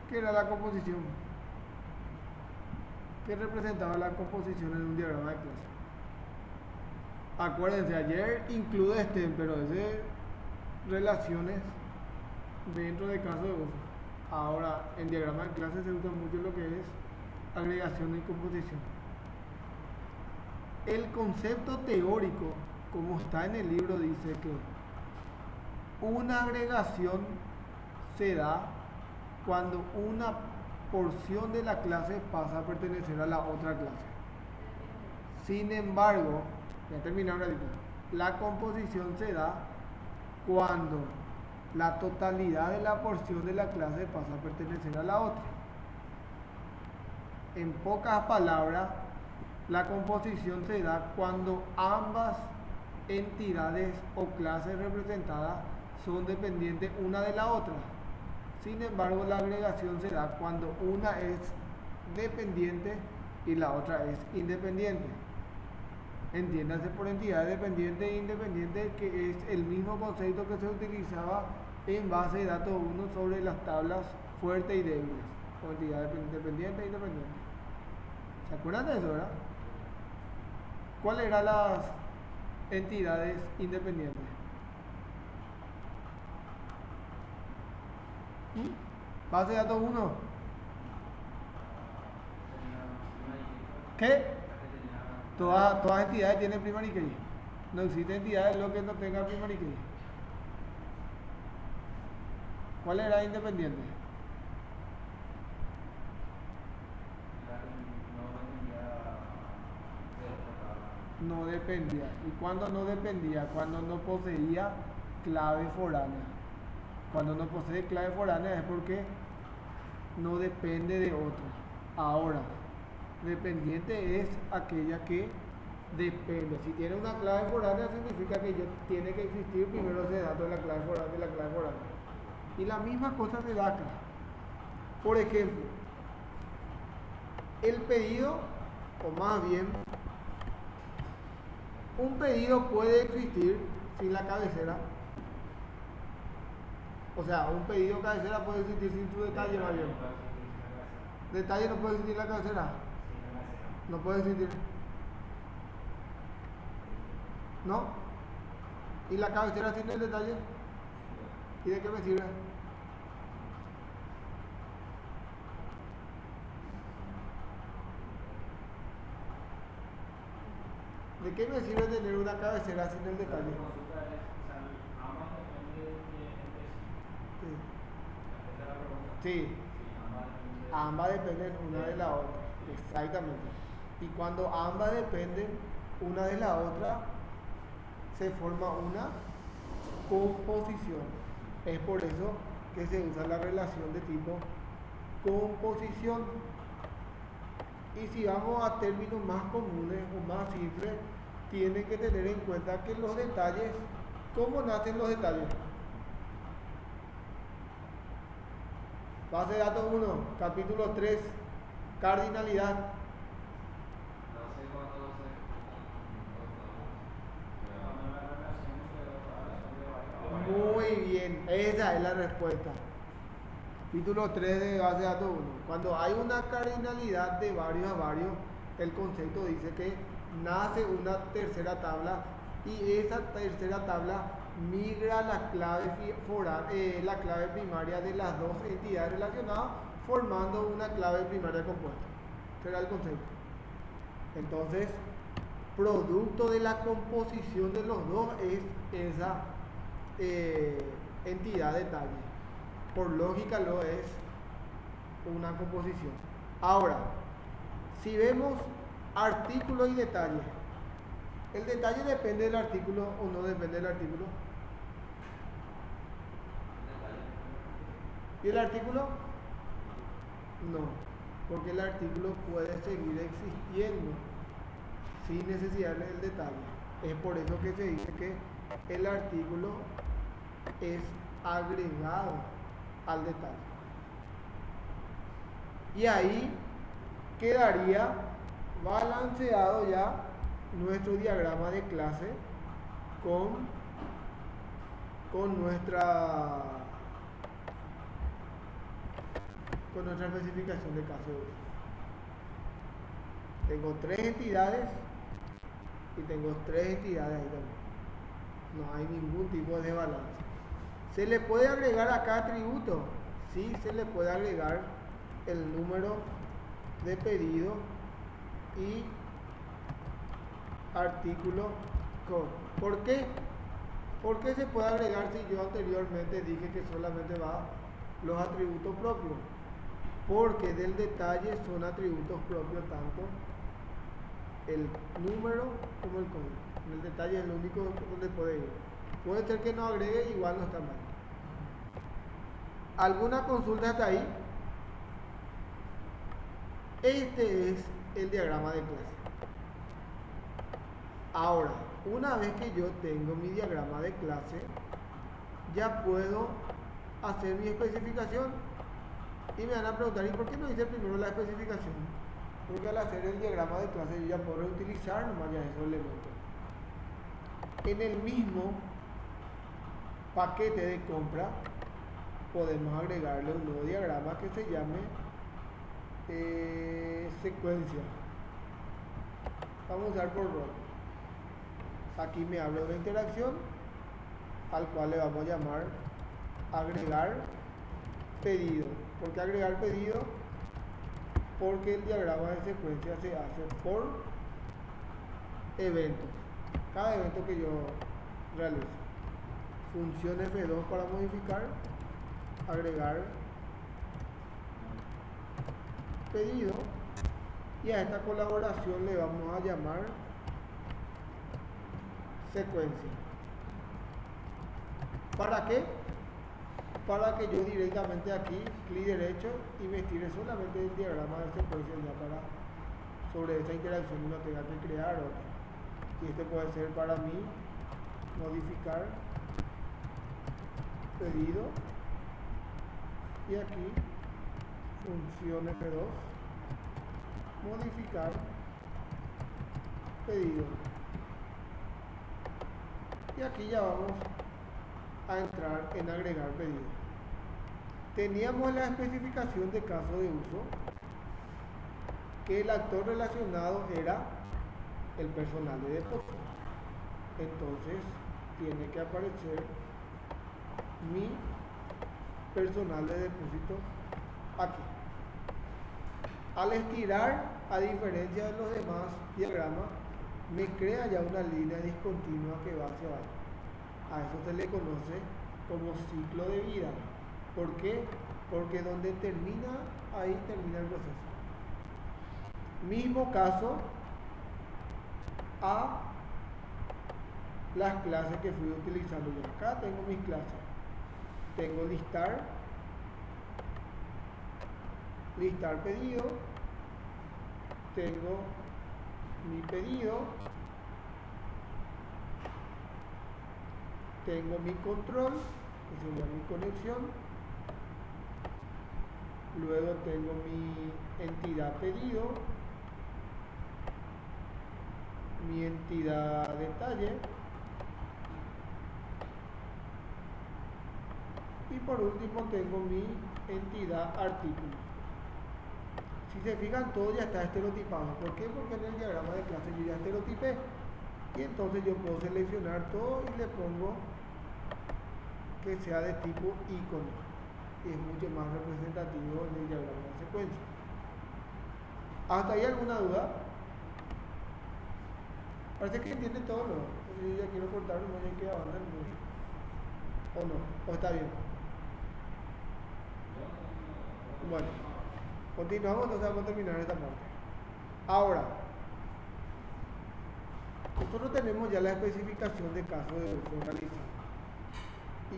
S1: ¿qué era la composición? ¿Qué representaba la composición en un diagrama de clase? Acuérdense, ayer incluye pero es de relaciones dentro de caso de uso. Ahora, en diagrama de clase se usa mucho lo que es agregación y composición. El concepto teórico, como está en el libro, dice que una agregación se da cuando una porción de la clase pasa a pertenecer a la otra clase. Sin embargo, ya terminaron ahorita, la composición se da cuando la totalidad de la porción de la clase pasa a pertenecer a la otra. En pocas palabras, la composición se da cuando ambas entidades o clases representadas son dependientes una de la otra. Sin embargo, la agregación se da cuando una es dependiente y la otra es independiente. Entiéndase por entidad dependiente e independiente, que es el mismo concepto que se utilizaba en base de datos 1 sobre las tablas fuertes y débiles, o entidad dependiente e independiente. ¿Se acuerdan de eso, verdad? ¿Cuáles eran las entidades independientes? Base de datos 1. ¿Qué? Todas entidades tienen primary key. No existe entidades lo que no tenga primary key. ¿Cuál era independiente? No dependía. ¿Y cuándo no dependía? Cuando no poseía clave foránea. Cuando no posee clave foránea es porque no depende de otro. Ahora, dependiente es aquella que depende. Si tiene una clave foránea, significa que tiene que existir primero ese dato de la clave foránea. Y la misma cosa se da acá. Por ejemplo, el pedido, o más bien, un pedido puede existir sin la cabecera. O sea, un pedido cabecera puede existir sin su detalle, más bien. ¿Detalle no puede existir la cabecera? No puede existir. ¿No? ¿Y la cabecera sin el detalle? ¿Y de qué me sirve? ¿De qué me sirve tener una cabecera sin el detalle? Sí. Ambas dependen una de la otra. Exactamente. Y cuando ambas dependen una de la otra, se forma una composición. Es por eso que se usa la relación de tipo composición. Y si vamos a términos más comunes o más simples, tienen que tener en cuenta que los detalles, ¿cómo nacen los detalles? Base de datos 1, capítulo 3, cardinalidad. Muy bien, esa es la respuesta. Capítulo 3 de base de datos 1. Cuando hay una cardinalidad de varios a varios, el concepto dice que nace una tercera tabla y esa tercera tabla migra la clave primaria de las dos entidades relacionadas, formando una clave primaria compuesta. Ese era el concepto. Entonces, producto de la composición de los dos es esa entidad detalle. Por lógica lo es una composición. Ahora, si vemos artículo y detalle, El detalle depende del artículo o no depende del artículo. ¿Y el artículo? No, porque el artículo puede seguir existiendo sin necesidad del detalle. Es por eso que se dice que el artículo es agregado al detalle. Y ahí quedaría balanceado ya nuestro diagrama de clase con nuestra especificación de caso de uso. Tengo 3 entidades y tengo 3 entidades ahí también. No hay ningún tipo de desbalance. ¿Se le puede agregar a cada atributo? Sí, se le puede agregar el número de pedido y artículo code. ¿Por qué? ¿Por qué se puede agregar si yo anteriormente dije que solamente va los atributos propios? Porque del detalle son atributos propios tanto el número como el código. En el detalle es lo único donde puede ir. Puede ser que no agregue, igual no está mal. ¿Alguna consulta hasta ahí? Este es el diagrama de clase. Ahora, una vez que yo tengo mi diagrama de clase, ya puedo hacer mi especificación. Y me van a preguntar, ¿y por qué no hice primero la especificación? Porque al hacer el diagrama de clase yo ya puedo reutilizar nomás ya esos elementos. En el mismo paquete de compra podemos agregarle un nuevo diagrama que se llame secuencia. Vamos a usar por rol. Aquí me hablo de interacción, al cual le vamos a llamar agregar pedido. ¿Por qué agregar pedido? Porque el diagrama de secuencia se hace por eventos. Cada evento que yo realizo. Función F2 para modificar, agregar pedido, y a esta colaboración le vamos a llamar secuencia. ¿Para qué? Para que yo directamente aquí, clic derecho, y me estire solamente el diagrama de secuencia ya para sobre esa interacción y no tenga que crear otra. Y este puede ser para mí modificar pedido, y aquí función F2 modificar pedido, y aquí ya vamos a entrar en agregar pedido. Teníamos la especificación de caso de uso que el actor relacionado era el personal de depósito. Entonces tiene que aparecer mi personal de depósito aquí. Al estirar, a diferencia de los demás diagramas, me crea ya una línea discontinua que va hacia abajo. A eso se le conoce como ciclo de vida. ¿Por qué? Porque donde termina, ahí termina el proceso. Mismo caso a las clases que fui utilizando yo. Acá tengo mis clases. Tengo listar pedido, tengo mi pedido, tengo mi control, que sería mi conexión, luego tengo mi entidad pedido, mi entidad detalle, y por último tengo mi entidad artículo. Si se fijan, todo ya está estereotipado. ¿Por qué? Porque en el diagrama de clase yo ya estereotipé, y entonces yo puedo seleccionar todo y le pongo que sea de tipo icono, y es mucho más representativo en el diagrama de secuencia. ¿Hasta ahí alguna duda? Parece que entiende todo, ¿no? Yo ya quiero cortar, no hay que avanzar mucho. ¿O no? ¿O está bien? Bueno, continuamos, entonces vamos a terminar esta parte. Ahora, nosotros tenemos ya la especificación de caso de uso realizado.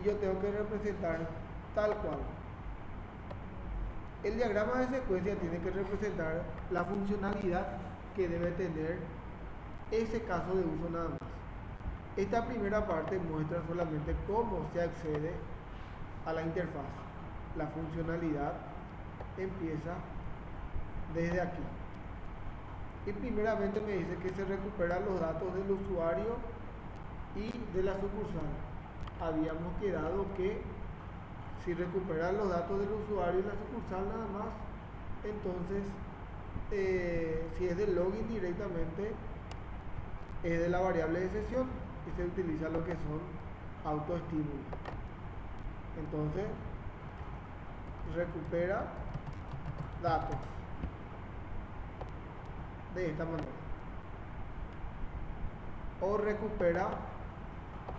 S1: Y yo tengo que representar tal cual. El diagrama de secuencia tiene que representar la funcionalidad que debe tener ese caso de uso nada más. Esta primera parte muestra solamente cómo se accede a la interfaz. La funcionalidad empieza desde aquí. Y primeramente me dice que se recuperan los datos del usuario y de la sucursal. Habíamos quedado que si recuperan los datos del usuario y la sucursal nada más, entonces si es del login directamente es de la variable de sesión y se utiliza lo que son autoestímulos. Entonces recupera datos de esta manera, o recupera,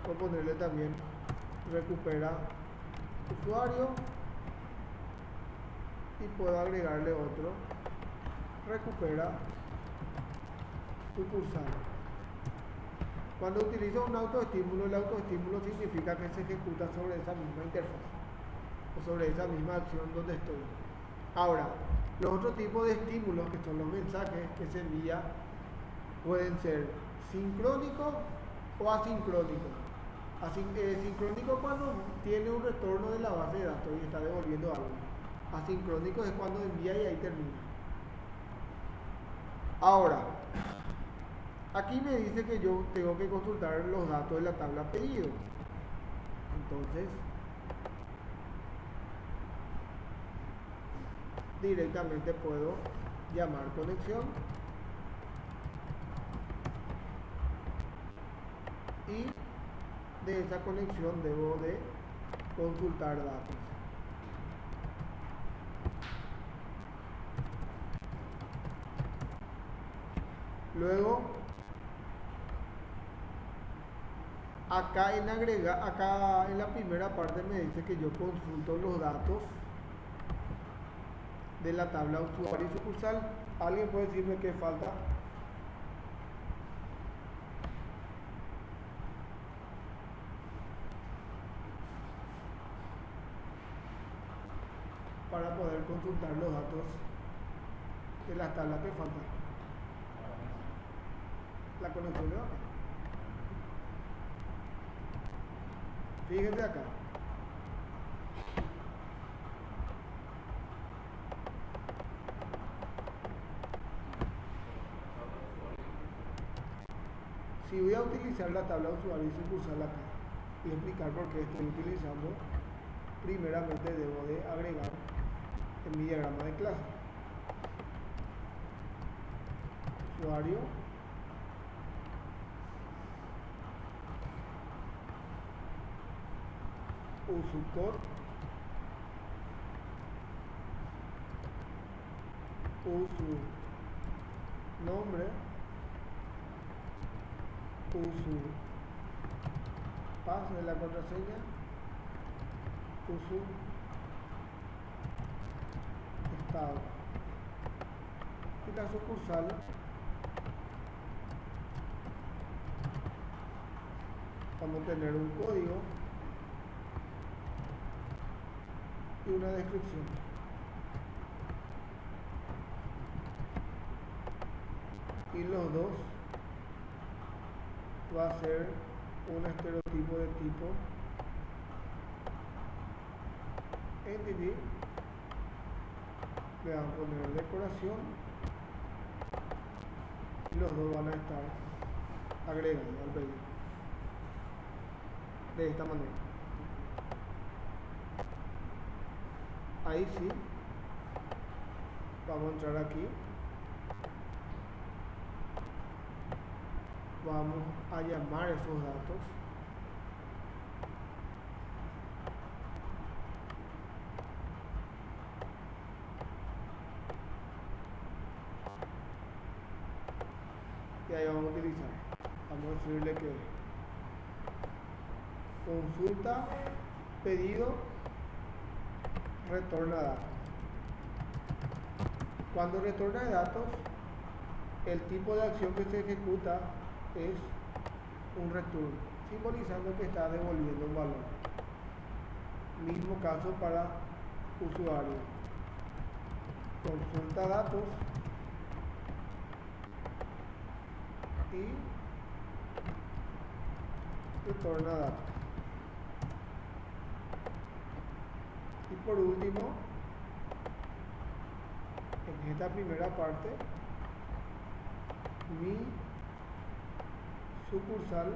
S1: o ponerle también recupera usuario, y puedo agregarle otro recupera sucursal. Cuando utilizo un autoestímulo, el autoestímulo significa que se ejecuta sobre esa misma interfaz o sobre esa misma acción donde estoy. Ahora, los otros tipos de estímulos, que son los mensajes que se envían, pueden ser sincrónicos o asincrónicos. Sincrónico cuando tiene un retorno de la base de datos y está devolviendo algo. Asincrónico es cuando envía y ahí termina. Ahora, aquí me dice que yo tengo que consultar los datos de la tabla pedido. Entonces, directamente puedo llamar conexión y de esa conexión debo de consultar datos. Luego, acá en la primera parte me dice que yo consulto los datos de la tabla usuario y sucursal. ¿Alguien puede decirme qué falta? Para poder consultar los datos de la tabla que falta. La conexión de acá. Fíjense acá. Si voy a utilizar la tabla usuario y sucursal acá y explicar por qué estoy utilizando, primeramente debo de agregar en mi diagrama de clase usuario usucor usu nombre usu pase de la contraseña usu estado y la sucursal vamos a tener un código y una descripción. Y los dos va a ser un estereotipo de tipo entity. Le van a poner decoración y los dos van a estar agregados al pedido de esta manera. Ahí sí, vamos a entrar aquí, vamos a llamar esos datos y ahí vamos a utilizar, vamos a decirle que consulta pedido retorna datos. Cuando retorna datos, el tipo de acción que se ejecuta es un return, simbolizando que está devolviendo un valor. Mismo caso para usuario. Consulta datos y retorna datos. Y por último, en esta primera parte, mi sucursal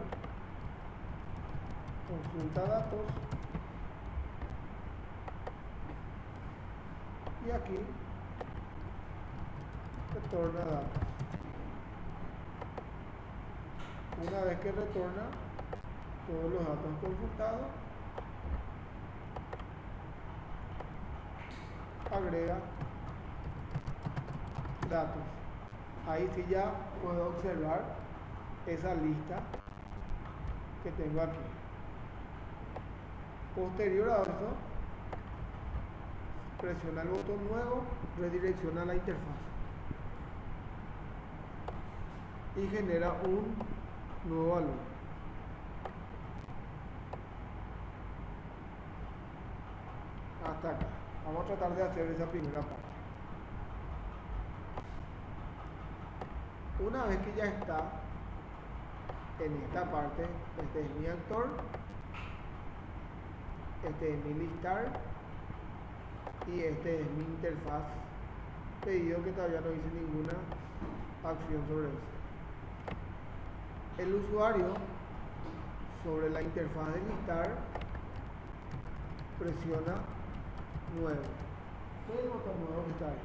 S1: consulta datos y aquí retorna datos. Una vez que retorna todos los datos consultados, agrega datos. Ahí sí ya puedo observar esa lista que tengo aquí. Posterior a eso, presiona el botón nuevo, redirecciona la interfaz y genera un nuevo valor. Hasta acá. Vamos a tratar de hacer esa primera parte. Una vez que ya está en esta parte, este es mi actor, este es mi listar y este es mi interfaz pedido, que todavía no hice ninguna acción sobre eso. El usuario, sobre la interfaz de listar, presiona nuevo. ¿Qué es el botón nuevo que está ahí?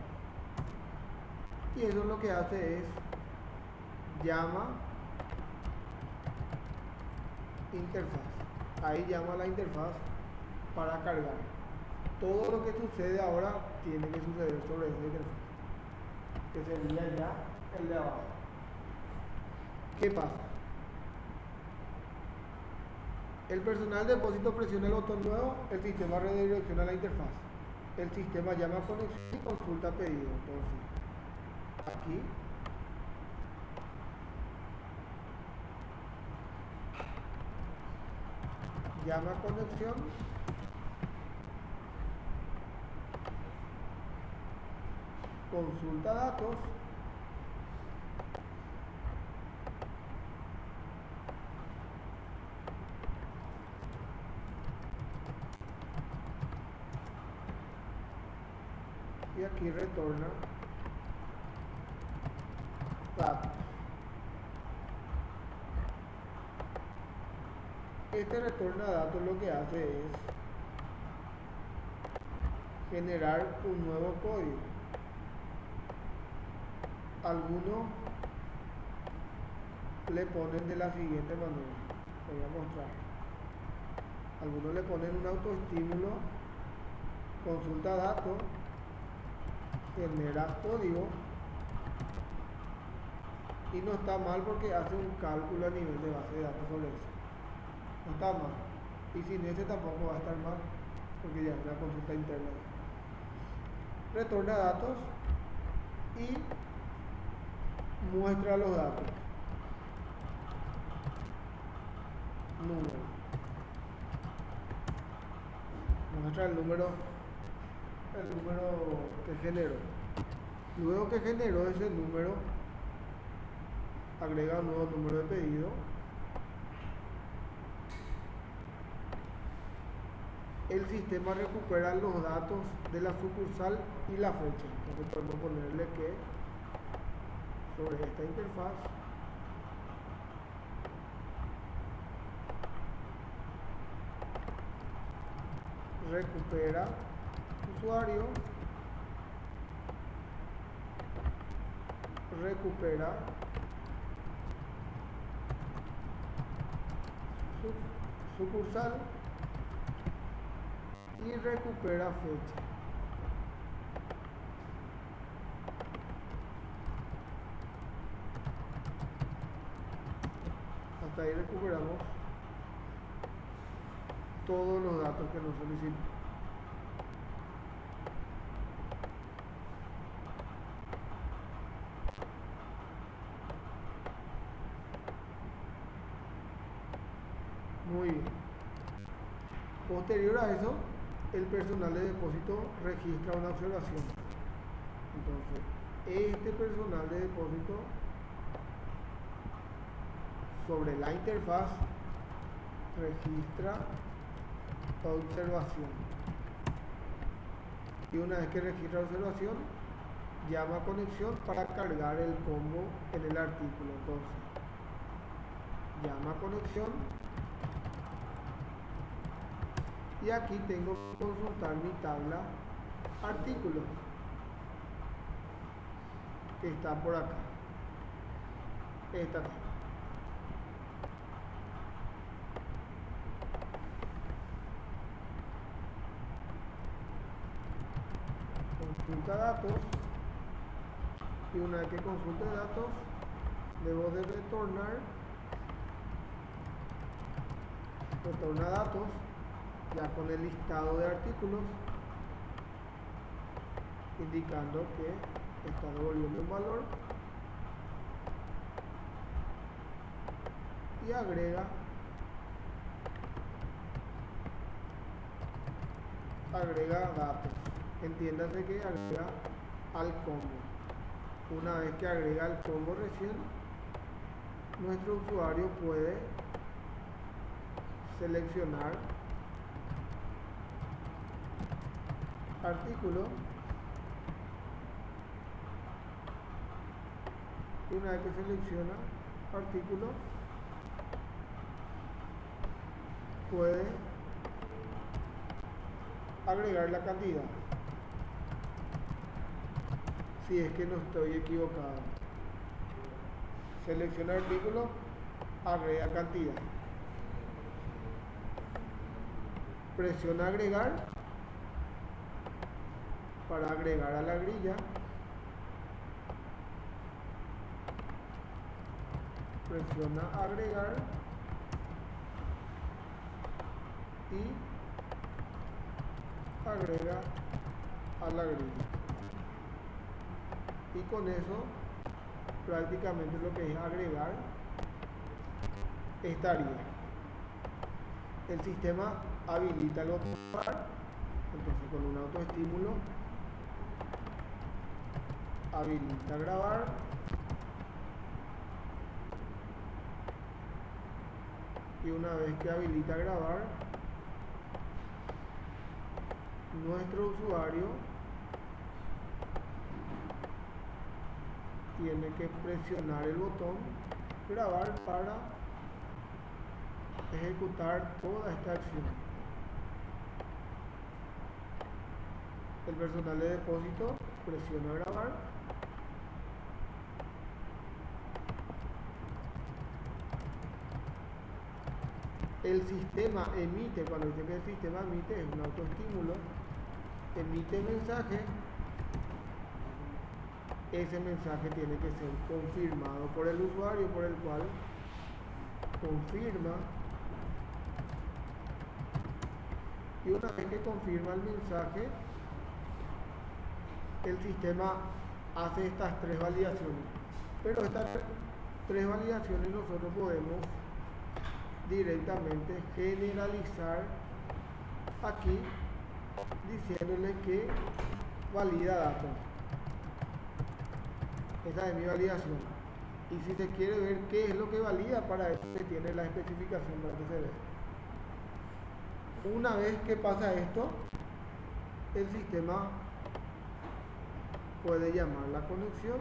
S1: Y eso lo que hace es llama interfaz. Ahí llama la interfaz para cargar. Todo lo que sucede ahora tiene que suceder sobre esa interfaz, que sería ya el de abajo. ¿Qué pasa? El personal de depósito presiona el botón nuevo, el sistema redirecciona la interfaz. El sistema llama a conexión y consulta pedido. Entonces, aquí llama a conexión, consulta datos, y aquí retorna datos. Este retorna datos lo que hace es generar un nuevo código. Algunos le ponen de la siguiente manera. Voy a mostrar. Algunos le ponen un autoestímulo, consulta datos, genera código, y no está mal porque hace un cálculo a nivel de base de datos sobre eso. No está mal. Y sin ese tampoco va a estar mal, porque ya es una consulta interna. Retorna datos y muestra los datos. Número. Muestra el número que generó. Luego que generó ese número, agrega un nuevo número de pedido. El sistema recupera los datos de la sucursal y la fecha. Entonces podemos ponerle que sobre esta interfaz recupera usuario, recupera sucursal y recupera fecha. Hasta ahí recuperamos todos los datos que nos solicitan. Muy bien. Posterior a eso, el personal de depósito registra una observación. Entonces, este personal de depósito sobre la interfaz registra observación. Y una vez que registra observación, llama a conexión para cargar el combo en el artículo. Entonces, llama a conexión. Y aquí tengo que consultar mi tabla artículos, que está por acá. Esta tabla. Consulta datos. Y una vez que consulte datos, debo de retorna datos, ya con el listado de artículos, indicando que está devolviendo un valor, y agrega datos. Entiéndase que agrega al combo. Una vez que agrega el combo recién, nuestro usuario puede seleccionar artículo, y una vez que selecciona artículo, puede agregar la cantidad, si es que no estoy equivocado. Selecciona artículo, agrega cantidad, presiona agregar para agregar a la grilla, presiona agregar y agrega a la grilla. Y con eso prácticamente lo que es agregar estaría. El sistema habilita el botón grabar. Entonces con un autoestímulo habilita grabar, y una vez que habilita grabar, nuestro usuario tiene que presionar el botón grabar para ejecutar toda esta acción. El personal de depósito presiona grabar, el sistema emite, cuando dice que el sistema emite, es un autoestímulo, emite mensaje. Ese mensaje tiene que ser confirmado por el usuario, por el cual confirma, y una vez que confirma el mensaje, el sistema hace estas tres validaciones. Pero estas tres validaciones nosotros podemos directamente generalizar aquí, diciéndole que valida datos. Esa es mi validación. Y si se quiere ver qué es lo que valida, para eso se tiene la especificación para que se vea. Una vez que pasa esto, el sistema puede llamar la conexión,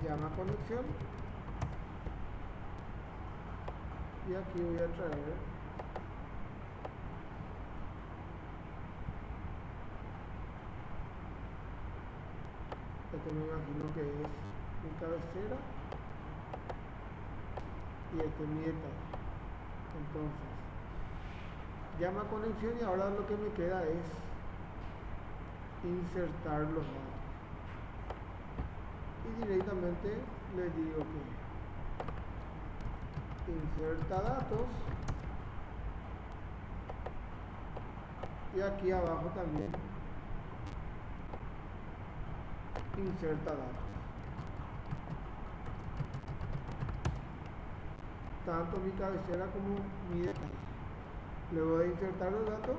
S1: llama conexión, y aquí voy a traer esto, me imagino que es mi cabecera y este es mi detalle. Entonces llama conexión, y ahora lo que me queda es insertar los datos, y directamente le digo que inserta datos, y aquí abajo también inserta datos. Tanto mi cabecera como mi detalle. Luego de insertar los datos,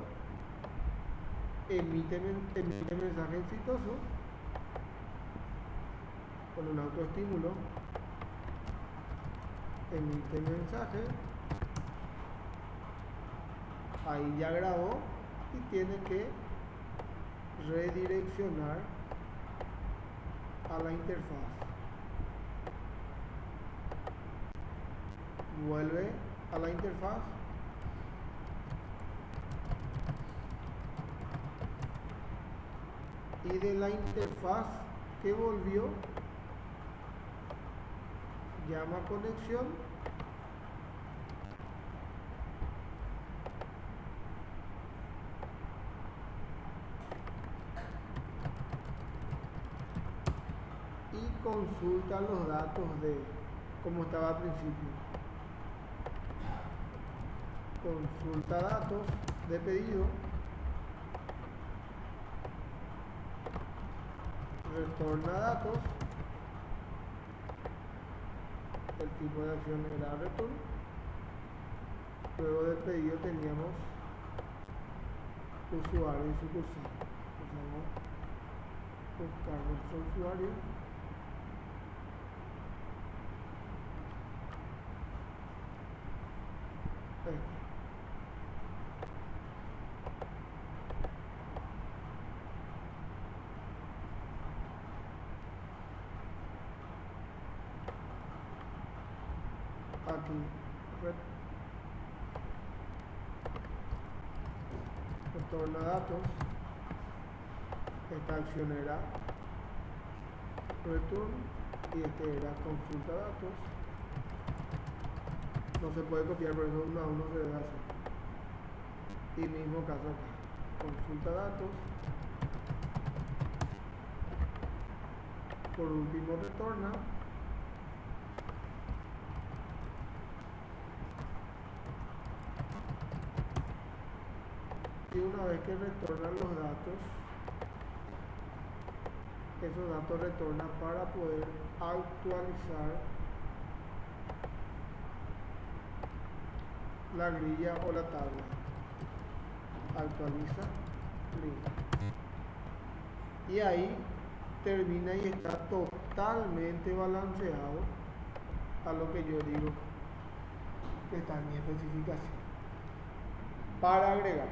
S1: emite mensaje exitoso con un autoestímulo. Emite mensaje. Ahí ya grabó y tiene que redireccionar a la interfaz. Vuelve a la interfaz. Y de la interfaz que volvió, llama conexión. Y consulta los datos de como estaba al principio. Consulta datos de pedido. Retorna datos. El tipo de acción era return. Luego del pedido teníamos usuario y sucursal. Vamos a buscar nuestro usuario. Aquí retorna datos. Esta acción era return y este era consulta datos. No se puede copiar, por eso uno a uno se debe hacer. Y mismo caso acá, consulta datos. Por último retorna. Y una vez que retornan los datos, esos datos retornan para poder actualizar la grilla o la tabla. Actualiza grilla. Y ahí termina y está totalmente balanceado a lo que yo digo que está en mi especificación. Para agregar,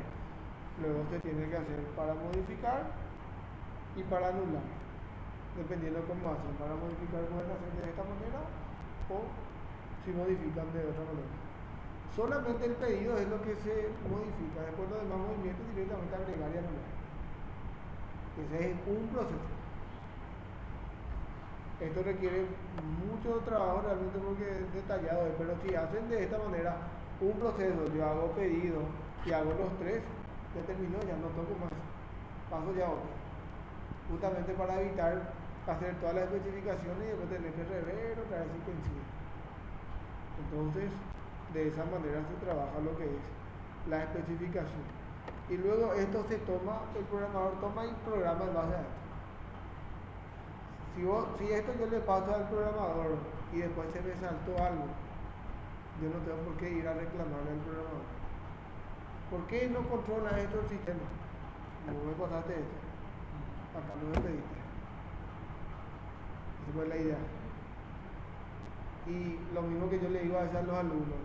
S1: luego se tiene que hacer para modificar y para anular, dependiendo cómo hacen. Para modificar pueden hacer de esta manera o si modifican de otra manera. Solamente el pedido es lo que se modifica, después los demás movimientos directamente agregar y anular. Ese es un proceso. Esto requiere mucho trabajo realmente porque es detallado, pero si hacen de esta manera un proceso, yo hago pedido y hago los tres, ya terminó, ya no toco más, paso ya a otro, justamente para evitar hacer todas las especificaciones y después tener que rever otra vez si coincide. Entonces, de esa manera se trabaja lo que es la especificación. Y luego esto se toma, el programador toma y programa en base a esto. Si esto yo le paso al programador y después se me saltó algo, yo no tengo por qué ir a reclamarle al programador. ¿Por qué no controla esto el sistema? No me pasaste esto. Acá no me pediste. Esa fue la idea. Y lo mismo que yo le digo a veces a los alumnos.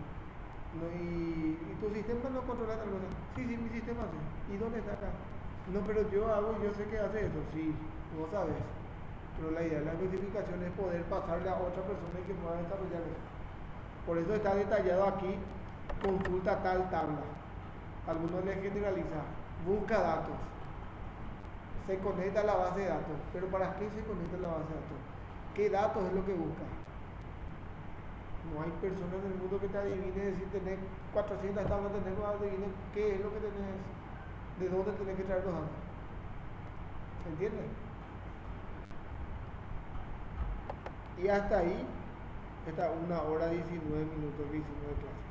S1: No, y tu sistema no controla tal cosa. Sí, mi sistema sí. ¿Y dónde está acá? No, pero yo hago y yo sé que hace eso. Sí, vos sabes. Pero la idea de la especificación es poder pasarle a otra persona que pueda desarrollar eso. Por eso está detallado aquí, consulta tal tabla. Algunos le generaliza, busca datos, se conecta a la base de datos. Pero ¿para qué se conecta a la base de datos? ¿Qué datos es lo que busca? No hay persona en el mundo que te adivine si tenés 400 tablas, tenés que adivine qué es lo que tenés, de dónde tenés que traer los datos. ¿Se entiende? Y hasta ahí está 1 hora 19 minutos que hicimos de clase.